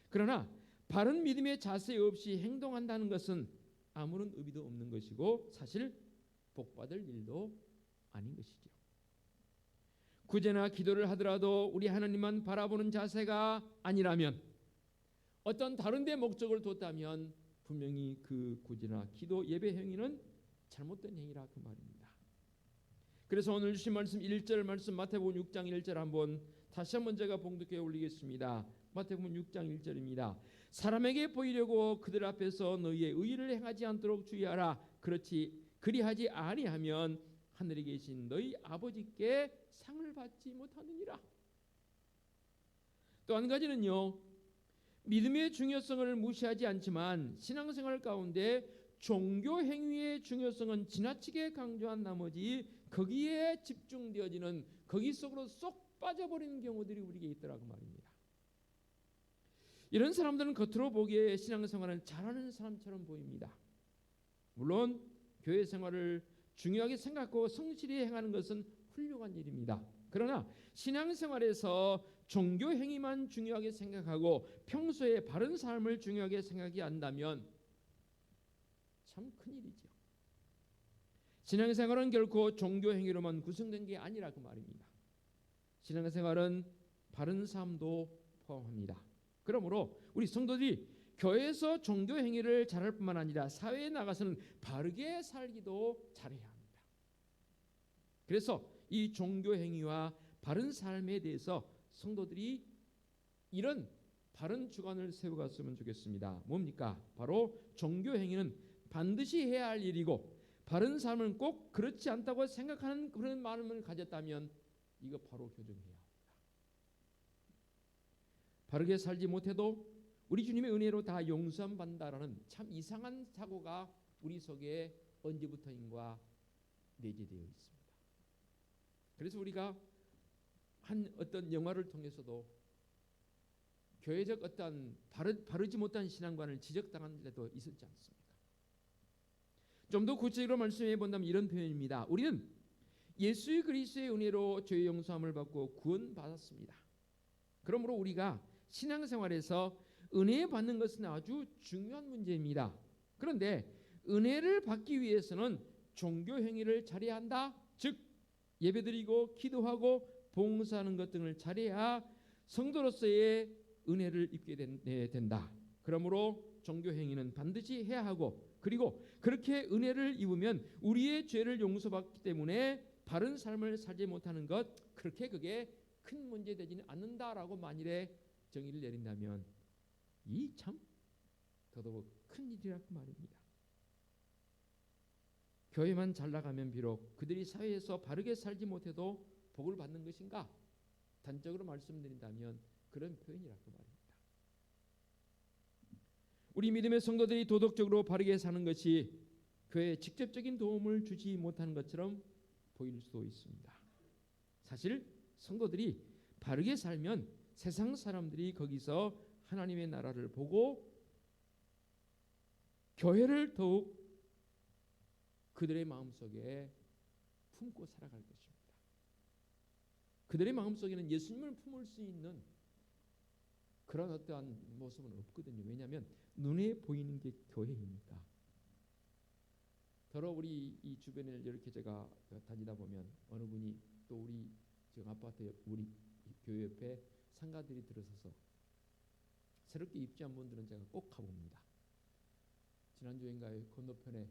그러나 바른 믿음의 자세 없이 행동한다는 것은 아무런 의미도 없는 것이고 사실 복받을 일도 아닌 것이죠. 구제나 기도를 하더라도 우리 하나님만 바라보는 자세가 아니라면 어떤 다른 데 목적을 뒀다면 분명히 그 구제나 기도 예배 행위는 잘못된 행위라 그 말입니다. 그래서 오늘 주신 말씀 1절 말씀 마태복음 6장 1절 한번 다시 한번 제가 봉독해 올리겠습니다. 마태복음 6장 1절입니다. 사람에게 보이려고 그들 앞에서 너희의 의의를 행하지 않도록 주의하라. 그리하지 아니하면 하늘에 계신 너희 아버지께 상을 받지 못하느니라. 또 한 가지는요. 믿음의 중요성을 무시하지 않지만 신앙생활 가운데 종교 행위의 중요성은 지나치게 강조한 나머지 거기에 집중되어지는 거기 속으로 쏙 빠져버리는 경우들이 우리에게 있더라고 말입니다. 이런 사람들은 겉으로 보기에 신앙생활을 잘하는 사람처럼 보입니다. 물론 교회 생활을 중요하게 생각하고 성실히 행하는 것은 훌륭한 일입니다. 그러나 신앙생활에서 종교 행위만 중요하게 생각하고 평소에 바른 삶을 중요하게 생각하지 않는다면 참 큰일이죠. 신앙생활은 결코 종교 행위로만 구성된 게 아니라 그 말입니다. 신앙생활은 바른 삶도 포함합니다. 그러므로 우리 성도들이 교회에서 종교 행위를 잘할 뿐만 아니라 사회에 나가서는 바르게 살기도 잘해야 합니다. 그래서 이 종교 행위와 바른 삶에 대해서 성도들이 이런 바른 주관을 세워갔으면 좋겠습니다. 뭡니까? 바로 종교 행위는 반드시 해야 할 일이고 바른 삶은 꼭 그렇지 않다고 생각하는 그런 마음을 가졌다면 이거 바로 교정해야 합니다. 바르게 살지 못해도 우리 주님의 은혜로 다 용서함 받는다라는 참 이상한 사고가 우리 속에 언제부터인가 내재되어 있습니다. 그래서 우리가 한 어떤 영화를 통해서도 교회적 어떠한 바르지 못한 신앙관을 지적당한 일도 있었지 않습니까? 좀 더 구체적으로 말씀해 본다면 이런 표현입니다. 우리는 예수 그리스도의 은혜로 죄의 용서함을 받고 구원받았습니다. 그러므로 우리가 신앙생활에서 은혜 받는 것은 아주 중요한 문제입니다. 그런데 은혜를 받기 위해서는 종교 행위를 잘해야 한다. 즉 예배드리고 기도하고 봉사하는 것 등을 잘해야 성도로서의 은혜를 입게 된다. 그러므로 종교 행위는 반드시 해야 하고, 그리고 그렇게 은혜를 입으면 우리의 죄를 용서받기 때문에 바른 삶을 살지 못하는 것, 그렇게 그게 큰 문제 되지는 않는다라고 만일에 정의를 내린다면 이 참 더더욱 큰 일이라고 말입니다. 교회만 잘 나가면 비록 그들이 사회에서 바르게 살지 못해도 복을 받는 것인가? 단적으로 말씀드린다면 그런 표현이라고 말입니다. 우리 믿음의 성도들이 도덕적으로 바르게 사는 것이 교회에 직접적인 도움을 주지 못하는 것처럼 보일 수도 있습니다. 사실 성도들이 바르게 살면 세상 사람들이 거기서 하나님의 나라를 보고 교회를 더욱 그들의 마음속에 품고 살아갈 것입니다. 그들의 마음속에는 예수님을 품을 수 있는 그런 어떠한 모습은 없거든요. 왜냐하면 눈에 보이는 게 교회이니까. 더러 우리 이 주변을 이렇게 제가 다니다 보면 어느 분이 또 우리 지금 아파트 우리 교회 옆에 상가들이 들어서서 새롭게 입주한 분들은 제가 꼭 가봅니다. 지난주인가요? 건너편에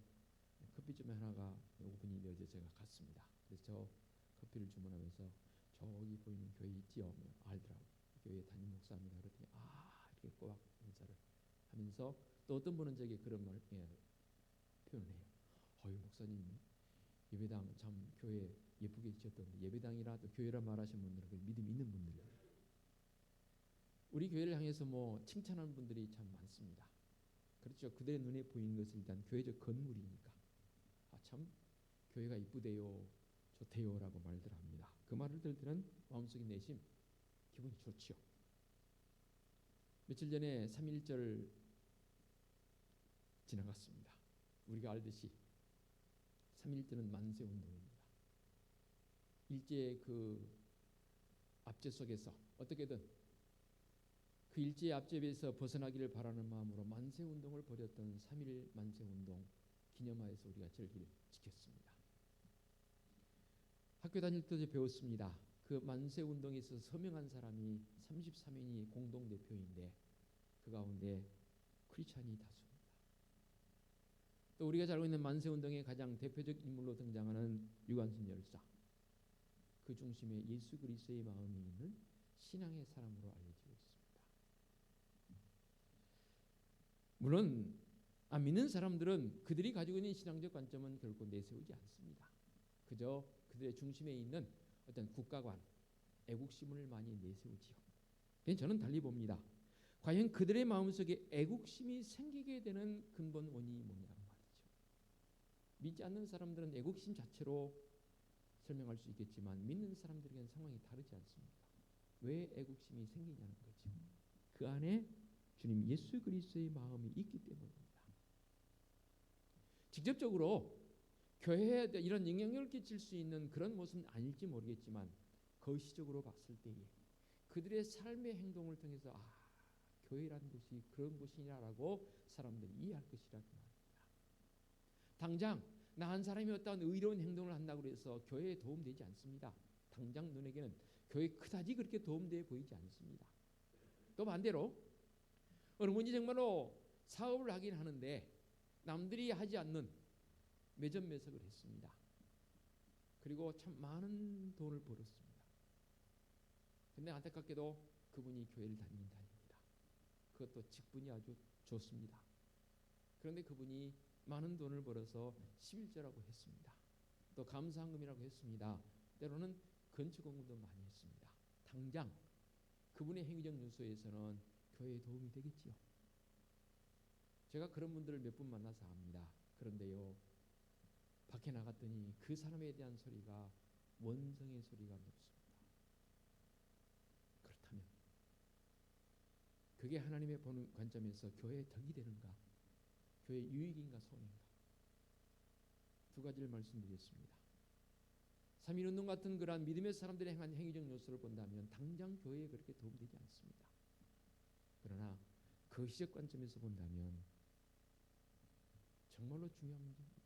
커피점에 하나가 오픈이 되어서 제가 갔습니다. 그래서 저 커피를 주문하면서 저기 보이는 교회 있지요? 알더라고요. 교회 담임 목사입니다. 그랬더니 이렇게 꼬박 인사를 하면서 또 어떤 분은 저에게 그런 말 표현을 해요. 목사님 예배당 참 교회 예쁘게 지었던데 예배당이라도 교회라 말하시는 분들은 그 믿음 있는 분들이에요. 우리 교회를 향해서 뭐 칭찬하는 분들이 참 많습니다. 그렇죠. 그들의 눈에 보이는 것은 일단 교회적 건물이니까 참 교회가 이쁘대요 좋대요라고 말들 합니다. 그 말을 들을 때는 마음속에 내심 기분이 좋지요. 며칠 전에 3.1절 지나갔습니다. 우리가 알듯이 3.1절은 만세운동입니다. 일제의 그 압제 속에서 어떻게든 그 일제의 압제에서 벗어나기를 바라는 마음으로 만세운동을 벌였던 3.1 만세운동 기념하여서 우리가 절기를 지켰습니다. 학교 다닐 때 배웠습니다. 그 만세운동에 있어서 서명한 사람이 33인이 공동대표인데 그 가운데 크리스찬이 다수입니다. 또 우리가 잘 알고 있는 만세운동의 가장 대표적 인물로 등장하는 유관순 열사, 그 중심에 예수 그리스도의 마음이 있는 신앙의 사람으로 알려지고 있습니다. 물론 믿는 사람들은 그들이 가지고 있는 신앙적 관점은 결코 내세우지 않습니다. 그저 그들의 중심에 있는 어떤 국가관, 애국심을 많이 내세우지요. 저는 달리 봅니다. 과연 그들의 마음속에 애국심이 생기게 되는 근본 원인이 뭐냐고 말이죠. 믿지 않는 사람들은 애국심 자체로 설명할 수 있겠지만 믿는 사람들에게는 상황이 다르지 않습니까? 왜 애국심이 생기냐는 거죠. 그 안에 주님 예수 그리스도의 마음이 있기 때문입니다. 직접적으로 교회에 이런 영향력을 끼칠 수 있는 그런 모습은 아닐지 모르겠지만 거시적으로 봤을 때에 그들의 삶의 행동을 통해서 교회라는 것이 그런 곳이냐라고 사람들이 이해할 것이라고 말합니다. 당장 나 한 사람이 어떤 의로운 행동을 한다고 해서 교회에 도움되지 않습니다. 당장 눈에게는 교회 그다지 그렇게 도움되어 보이지 않습니다. 또 반대로 어느 분이 정말로 사업을 하긴 하는데 남들이 하지 않는 매점매석을 했습니다. 그리고 참 많은 돈을 벌었습니다. 근데 안타깝게도 그분이 교회를 다니는 다닙니다. 그것도 직분이 아주 좋습니다. 그런데 그분이 많은 돈을 벌어서 11조라고 했습니다. 또 감사헌금이라고 했습니다. 때로는 건축공부도 많이 했습니다. 당장 그분의 행위적 요소에서는 교회에 도움이 되겠지요. 제가 그런 분들을 몇 분 만나서 압니다. 그런데요, 밖에 나갔더니 그 사람에 대한 소리가 원성의 소리가 높습니다. 그게 하나님의 보는 관점에서 교회의 덕이 되는가, 교회의 유익인가 손해인가, 두 가지를 말씀드리겠습니다. 3.1운동 같은 그러한 믿음의 사람들이 행한 행위적 요소를 본다면 당장 교회에 그렇게 도움되지 않습니다. 그러나 거시적 관점에서 본다면 정말로 중요한 문제입니다.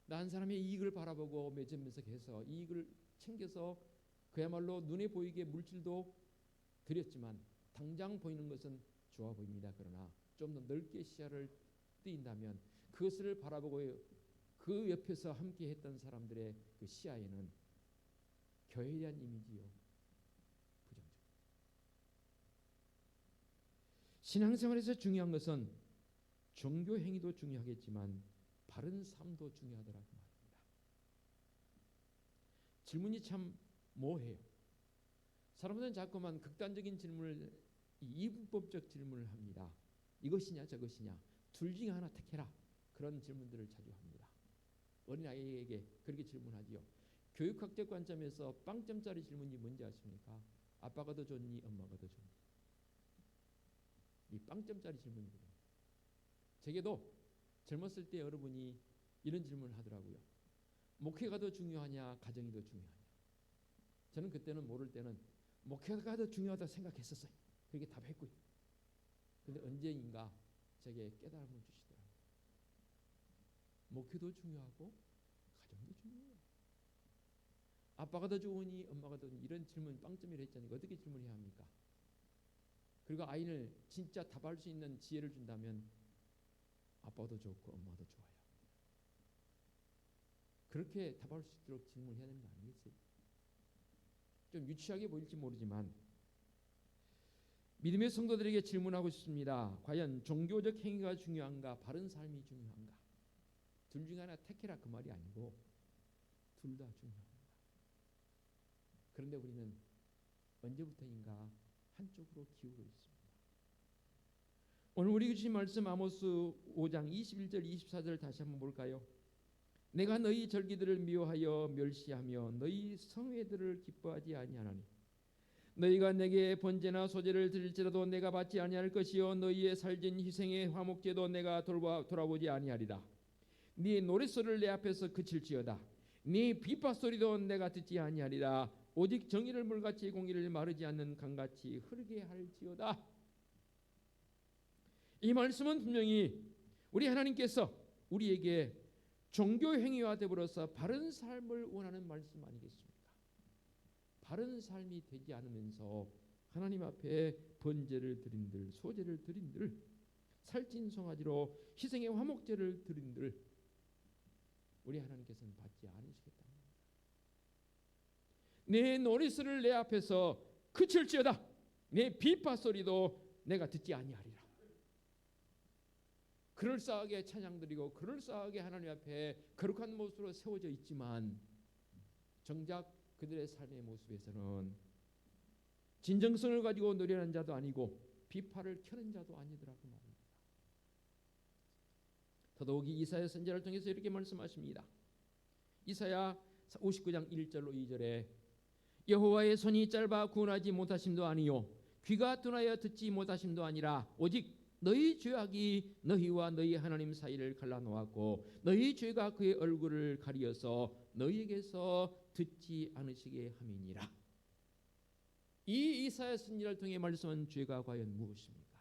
나 한 사람의 이익을 바라보고 매점면석해서 이익을 챙겨서 그야말로 눈에 보이게 물질도 드렸지만 당장 보이는 것은 좋아 보입니다. 그러나 좀 더 넓게 시야를 띄인다면 그것을 바라보고 그 옆에서 함께 했던 사람들의 그 시야에는 교회에 대한 이미지요 부정적. 신앙생활에서 중요한 것은 종교 행위도 중요하겠지만 바른 삶도 중요하더라고 말입니다. 질문이 참 모호해요. 사람들은 자꾸만 극단적인 질문을, 이분법적 질문을 합니다. 이것이냐 저것이냐, 둘 중에 하나 택해라, 그런 질문들을 자주 합니다. 어린아이에게 그렇게 질문하지요. 교육학적 관점에서 빵점짜리 질문이 뭔지 아십니까? 아빠가 더 좋니 엄마가 더 좋니? 이 빵점짜리 질문이거든요. 제게도 젊었을 때 여러분이 이런 질문을 하더라고요. 목회가 더 중요하냐 가정이 더 중요하냐? 저는 그때는 모를 때는 목회가 더 중요하다고 생각했었어요. 그렇게 답했고요. 근데 언제인가 제게 깨달음을 주시더라고요. 목회도 중요하고 가정도 중요해요. 아빠가 더 좋으니 엄마가 더 좋으니, 이런 질문 빵점이라 했잖아요. 어떻게 질문해야 합니까? 그리고 아이를 진짜 답할 수 있는 지혜를 준다면 아빠도 좋고 엄마도 좋아요. 그렇게 답할 수 있도록 질문을 해야 되는 거 아니겠어요? 좀 유치하게 보일지 모르지만 믿음의 성도들에게 질문하고 싶습니다. 과연 종교적 행위가 중요한가, 바른 삶이 중요한가? 둘 중에 하나 택해라 그 말이 아니고 둘 다 중요합니다. 그런데 우리는 언제부터인가 한쪽으로 기울어 있습니다. 오늘 우리 주신 말씀 아모스 5장 21절 24절 다시 한번 볼까요? 내가 너희 절기들을 미워하여 멸시하며 너희 성회들을 기뻐하지 아니하나니 너희가 내게 번제나 소제를 드릴지라도 내가 받지 아니할 것이요 너희의 살진 희생의 화목제도 내가 돌아보지 아니하리라. 네 노랫소리를 내 앞에서 그칠지어다. 네 비파소리도 내가 듣지 아니하리라. 오직 정의를 물같이 공의를 마르지 않는 강같이 흐르게 할지어다. 이 말씀은 분명히 우리 하나님께서 우리에게 종교 행위와 더불어서 바른 삶을 원하는 말씀 아니겠습니까? 바른 삶이 되지 않으면서 하나님 앞에 번제를 드린들, 소제를 드린들, 살찐 송아지로 희생의 화목제를 드린들 우리 하나님께서는 받지 않으시겠다는 겁니다. 내 노랫소리를 내 앞에서 그칠지어다. 내 비파 소리도 내가 듣지 아니하리라. 그럴싸하게 찬양드리고 그럴싸하게 하나님 앞에 거룩한 모습으로 세워져 있지만 정작 그들의 삶의 모습에서는 진정성을 가지고 노래하는 자도 아니고 비파를 켜는 자도 아니더라고 말입니다. 더더욱이 이사야 선지자를 통해서 이렇게 말씀하십니다. 이사야 59장 1절로 2절에 여호와의 손이 짧아 구원하지 못하심도 아니요 귀가 둔하여 듣지 못하심도 아니라 오직 너희 죄악이 너희와 너희 하나님 사이를 갈라놓았고 너희 죄가 그의 얼굴을 가리어서 너희에게서 듣지 않으시게 함이니라. 이 이사야 선지자를 통해 말씀한 죄가 과연 무엇입니까?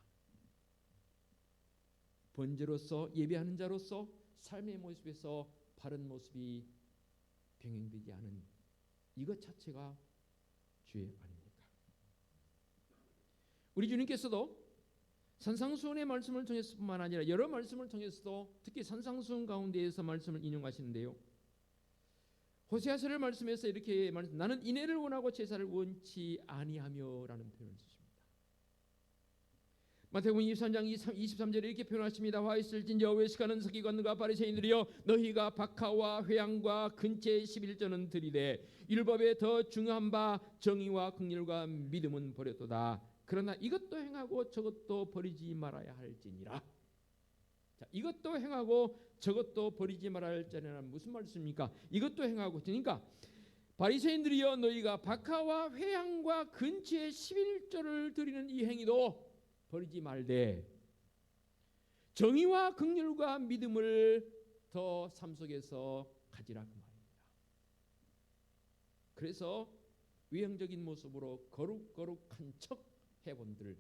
번제로서 예배하는 자로서 삶의 모습에서 바른 모습이 병행되지 않은 이것 자체가 죄 아닙니까? 우리 주님께서도 산상수훈의 말씀을 통해서뿐만 아니라 여러 말씀을 통해서도 특히 산상수훈 가운데에서 말씀을 인용하시는데요. 호세아서를 말씀해서 이렇게 말씀, 나는 인애를 원하고 제사를 원치 아니하며라는 표현을 쓰십니다. 마태복음 23장 23절에 이렇게 표현하십니다. 화 있을진저 외식하는 서기관들과 바리새인들이여 너희가 박하와 회양과 근처의 11조는 드리되 율법에 더 중요한 바 정의와 긍휼과 믿음은 버렸도다. 그러나 이것도 행하고 저것도 버리지 말아야 할지니라. 자, 이것도 행하고 저것도 버리지 말아야 할지니라 무슨 말씀입니까? 이것도 행하고 그러니까 바리새인들이여, 너희가 박하와 회향과 근처에 11조를 드리는 이 행위도 버리지 말되 정의와 긍휼과 믿음을 더 삶 속에서 가지라 그 말입니다. 그래서 외형적인 모습으로 거룩한 척 해본들,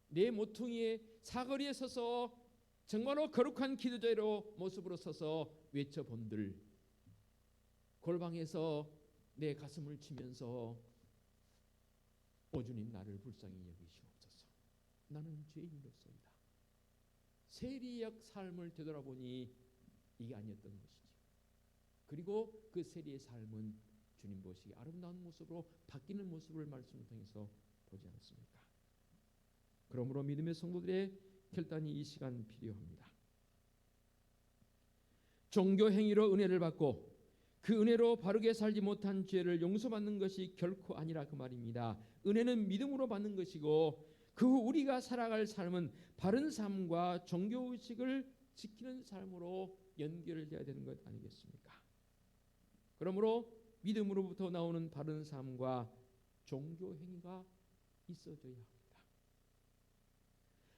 내 모퉁이의 사거리에 서서 정말로 거룩한 기도자로 모습으로 서서 외쳐본들, 골방에서 내 가슴을 치면서 오 주님, 나를 불쌍히 여기시옵소서. 나는 죄인이로소이다. 세리역 삶을 되돌아보니 이게 아니었던 것이죠. 그리고 그 세리의 삶은 주님 보시기 아름다운 모습으로 바뀌는 모습을 말씀을 통해서 보지 않습니까? 그러므로 믿음의 성도들의 결단이 이 시간 필요합니다. 종교 행위로 은혜를 받고 그 은혜로 바르게 살지 못한 죄를 용서받는 것이 결코 아니라 그 말입니다. 은혜는 믿음으로 받는 것이고 그 후 우리가 살아갈 삶은 바른 삶과 종교의식을 지키는 삶으로 연결되어야 되는 것 아니겠습니까? 그러므로 믿음으로부터 나오는 바른 삶과 종교 행위가 있어져야 합니다.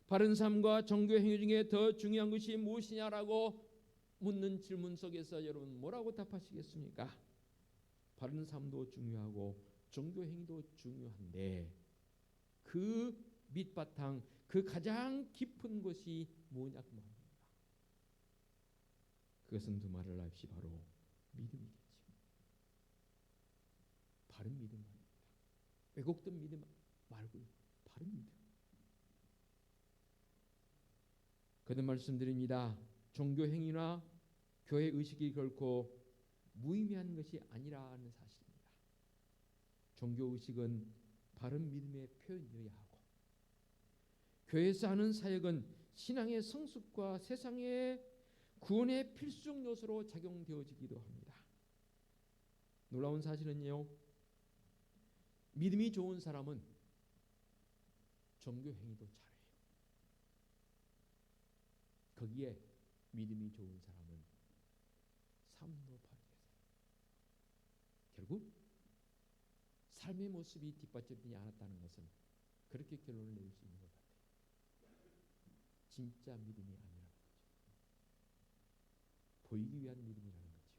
바른 삶과 종교 행위 중에 더 중요한 것이 무엇이냐라고 묻는 질문 속에서 여러분 뭐라고 답하시겠습니까? 바른 삶도 중요하고 종교 행위도 중요한데 그 밑바탕, 그 가장 깊은 것이 뭐냐 그 말입니다. 그것은 두말을 없이 바로 믿음이겠죠. 바른 믿음 말입니다. 왜곡된 믿음 말고 바른 믿음. 거듭 말씀드립니다. 종교 행위나 교회 의식이 결코 무의미한 것이 아니라는 사실입니다. 종교 의식은 바른 믿음의 표현이어야 하고 교회에서 하는 사역은 신앙의 성숙과 세상의 구원의 필수적 요소로 작용되어지기도 합니다. 놀라운 사실은요, 믿음이 좋은 사람은 종교 행위도 잘해요. 거기에 믿음이 좋은 사람은 삶도 바르게 살아요. 결국 삶의 모습이 뒷받침되지 않았다는 것은 그렇게 결론을 내릴 수 있는 것 같아요. 진짜 믿음이 아니라는 거죠. 보이기 위한 믿음이라는 거죠.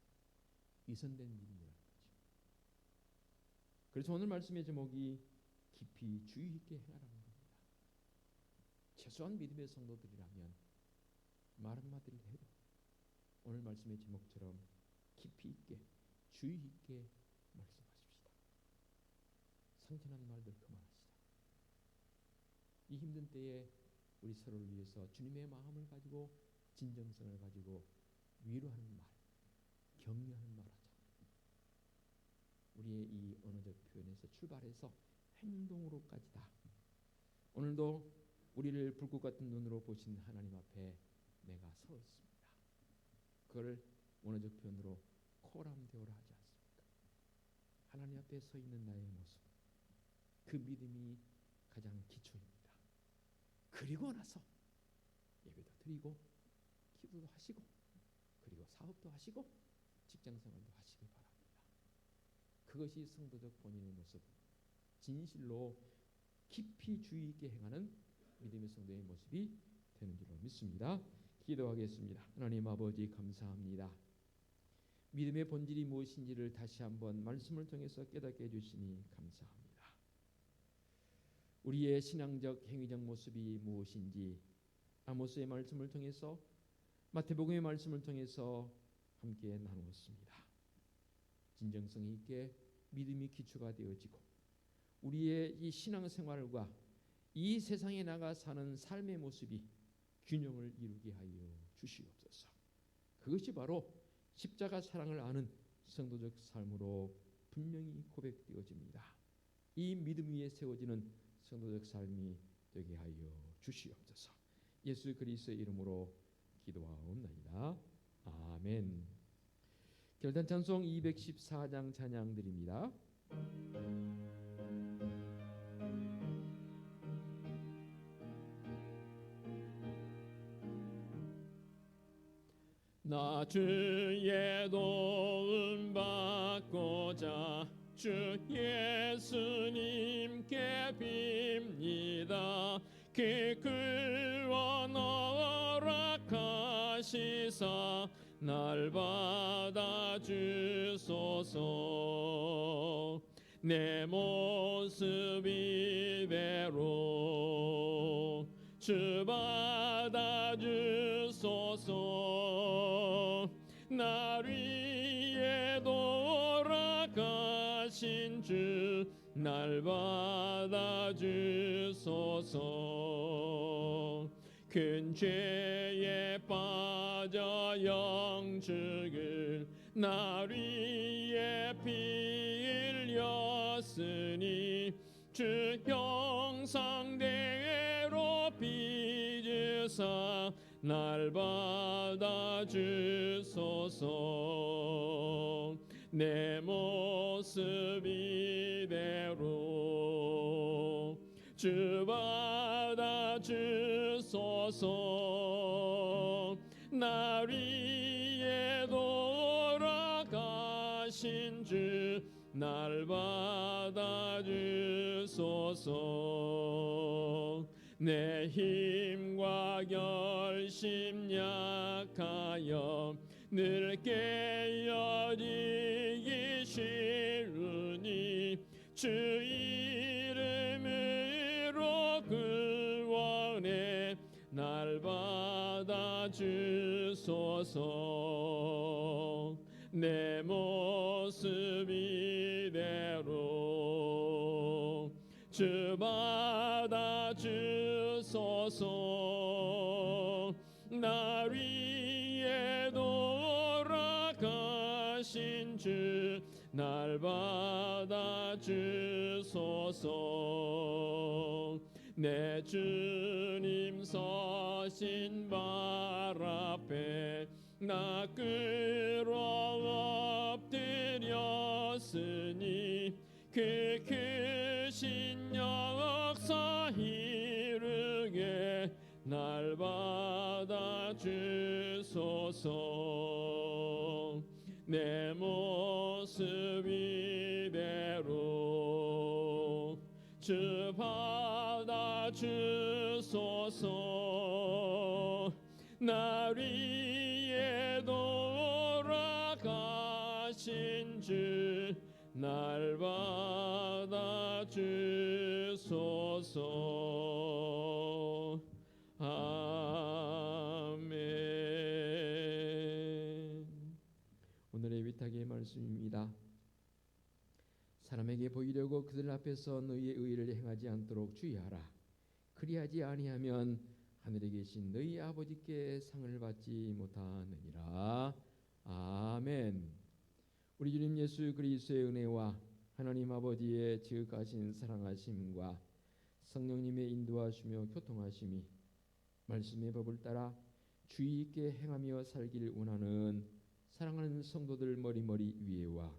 위선된 믿음이라는 거죠. 그래서 오늘 말씀의 제목이 깊이 주의 있게 행하라는 겁니다. 최소한 믿음의 성도들이라면 말 한마디를 해도 오늘 말씀의 제목처럼 깊이 있게 주의 있게 말씀하십시다. 상처난 말들 그만하시다. 이 힘든 때에 우리 서로를 위해서 주님의 마음을 가지고 진정성을 가지고 위로하는 말, 격려하는 말 하자. 우리의 이 언어적 표현에서 출발해서 행동으로까지 다. 오늘도 우리를 불꽃 같은 눈으로 보신 하나님 앞에 내가 서 있습니다. 그걸 언어적 표현으로 코람데오라 하지 않습니까? 하나님 앞에 서 있는 나의 모습, 그 믿음이 가장 기초입니다. 그리고 나서 예배도 드리고 기도도 하시고 그리고 사업도 하시고 직장생활도 하시기 바랍니다. 그것이 성도적 본인의 모습, 진실로 깊이 주의 있게 행하는 믿음의 성도의 모습이 되는 줄로 믿습니다. 기도하겠습니다. 하나님 아버지 감사합니다. 믿음의 본질이 무엇인지를 다시 한번 말씀을 통해서 깨닫게 해주시니 감사합니다. 우리의 신앙적 행위적 모습이 무엇인지 아모스의 말씀을 통해서 마태복음의 말씀을 통해서 함께 나누었습니다. 진정성 있게 믿음이 기초가 되어지고 우리의 이 신앙생활과 이 세상에 나가 사는 삶의 모습이 균형을 이루게 하여 주시옵소서. 그것이 바로 십자가 사랑을 아는 성도적 삶으로 분명히 고백되어집니다. 이 믿음 위에 세워지는 성도적 삶이 되게 하여 주시옵소서. 예수 그리스도의 이름으로 기도하옵나이다. 아멘. 결단 찬송 214장 찬양 드립니다. 나 주의 도움 받고 구하자 주 예수님께 빕니다. 그 구원 허락하시사 날 받아주소서. 내 모습 이대로 주 받아주소서. 날 위해 돌아가신 주 날 받아주소서. 큰 죄에 빠져 영죽을 날 위해 피 흘렸으니 주 형상대로 빚으사 날 받아주소서. 내 모습 이대로 주 받아주소서. 날 위해 돌아가신 주 날 받아주소서. 내 힘과 결심 약하여 늘 깨어지기 싫으니 주 이름으로 구원해 날 받아주소서. 내 모습 이대로 주 받아주소서. 날 위해 돌아가신 주 날 받아주소서. 내 주님 서신 발 앞에 나 끌어 엎드렸으니 그 크신 역사 이루게 날 받아주소서. 내 모습 이대로 주 받아주소서. 날 위해 돌아가신 주 날 받아주소서. 아멘. 오늘의 위탁의 말씀입니다. 사람에게 보이려고 그들 앞에서 너희의 의를 행하지 않도록 주의하라. 그리하지 아니하면 하늘에 계신 너희 아버지께 상을 받지 못하느니라. 아멘. 우리 주님 예수 그리스도의 은혜와 하나님 아버지의 지극하신 사랑하심과 성령님의 인도하시며 교통하심이 말씀의 법을 따라 주의 있게 행하며 살기를 원하는 사랑하는 성도들 머리머리 위에와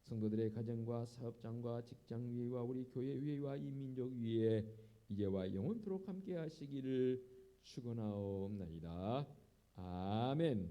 성도들의 가정과 사업장과 직장 위에와 우리 교회 위에와 이 민족 위에 이제와 영원토록 함께 하시기를 축원하옵나이다. 아멘.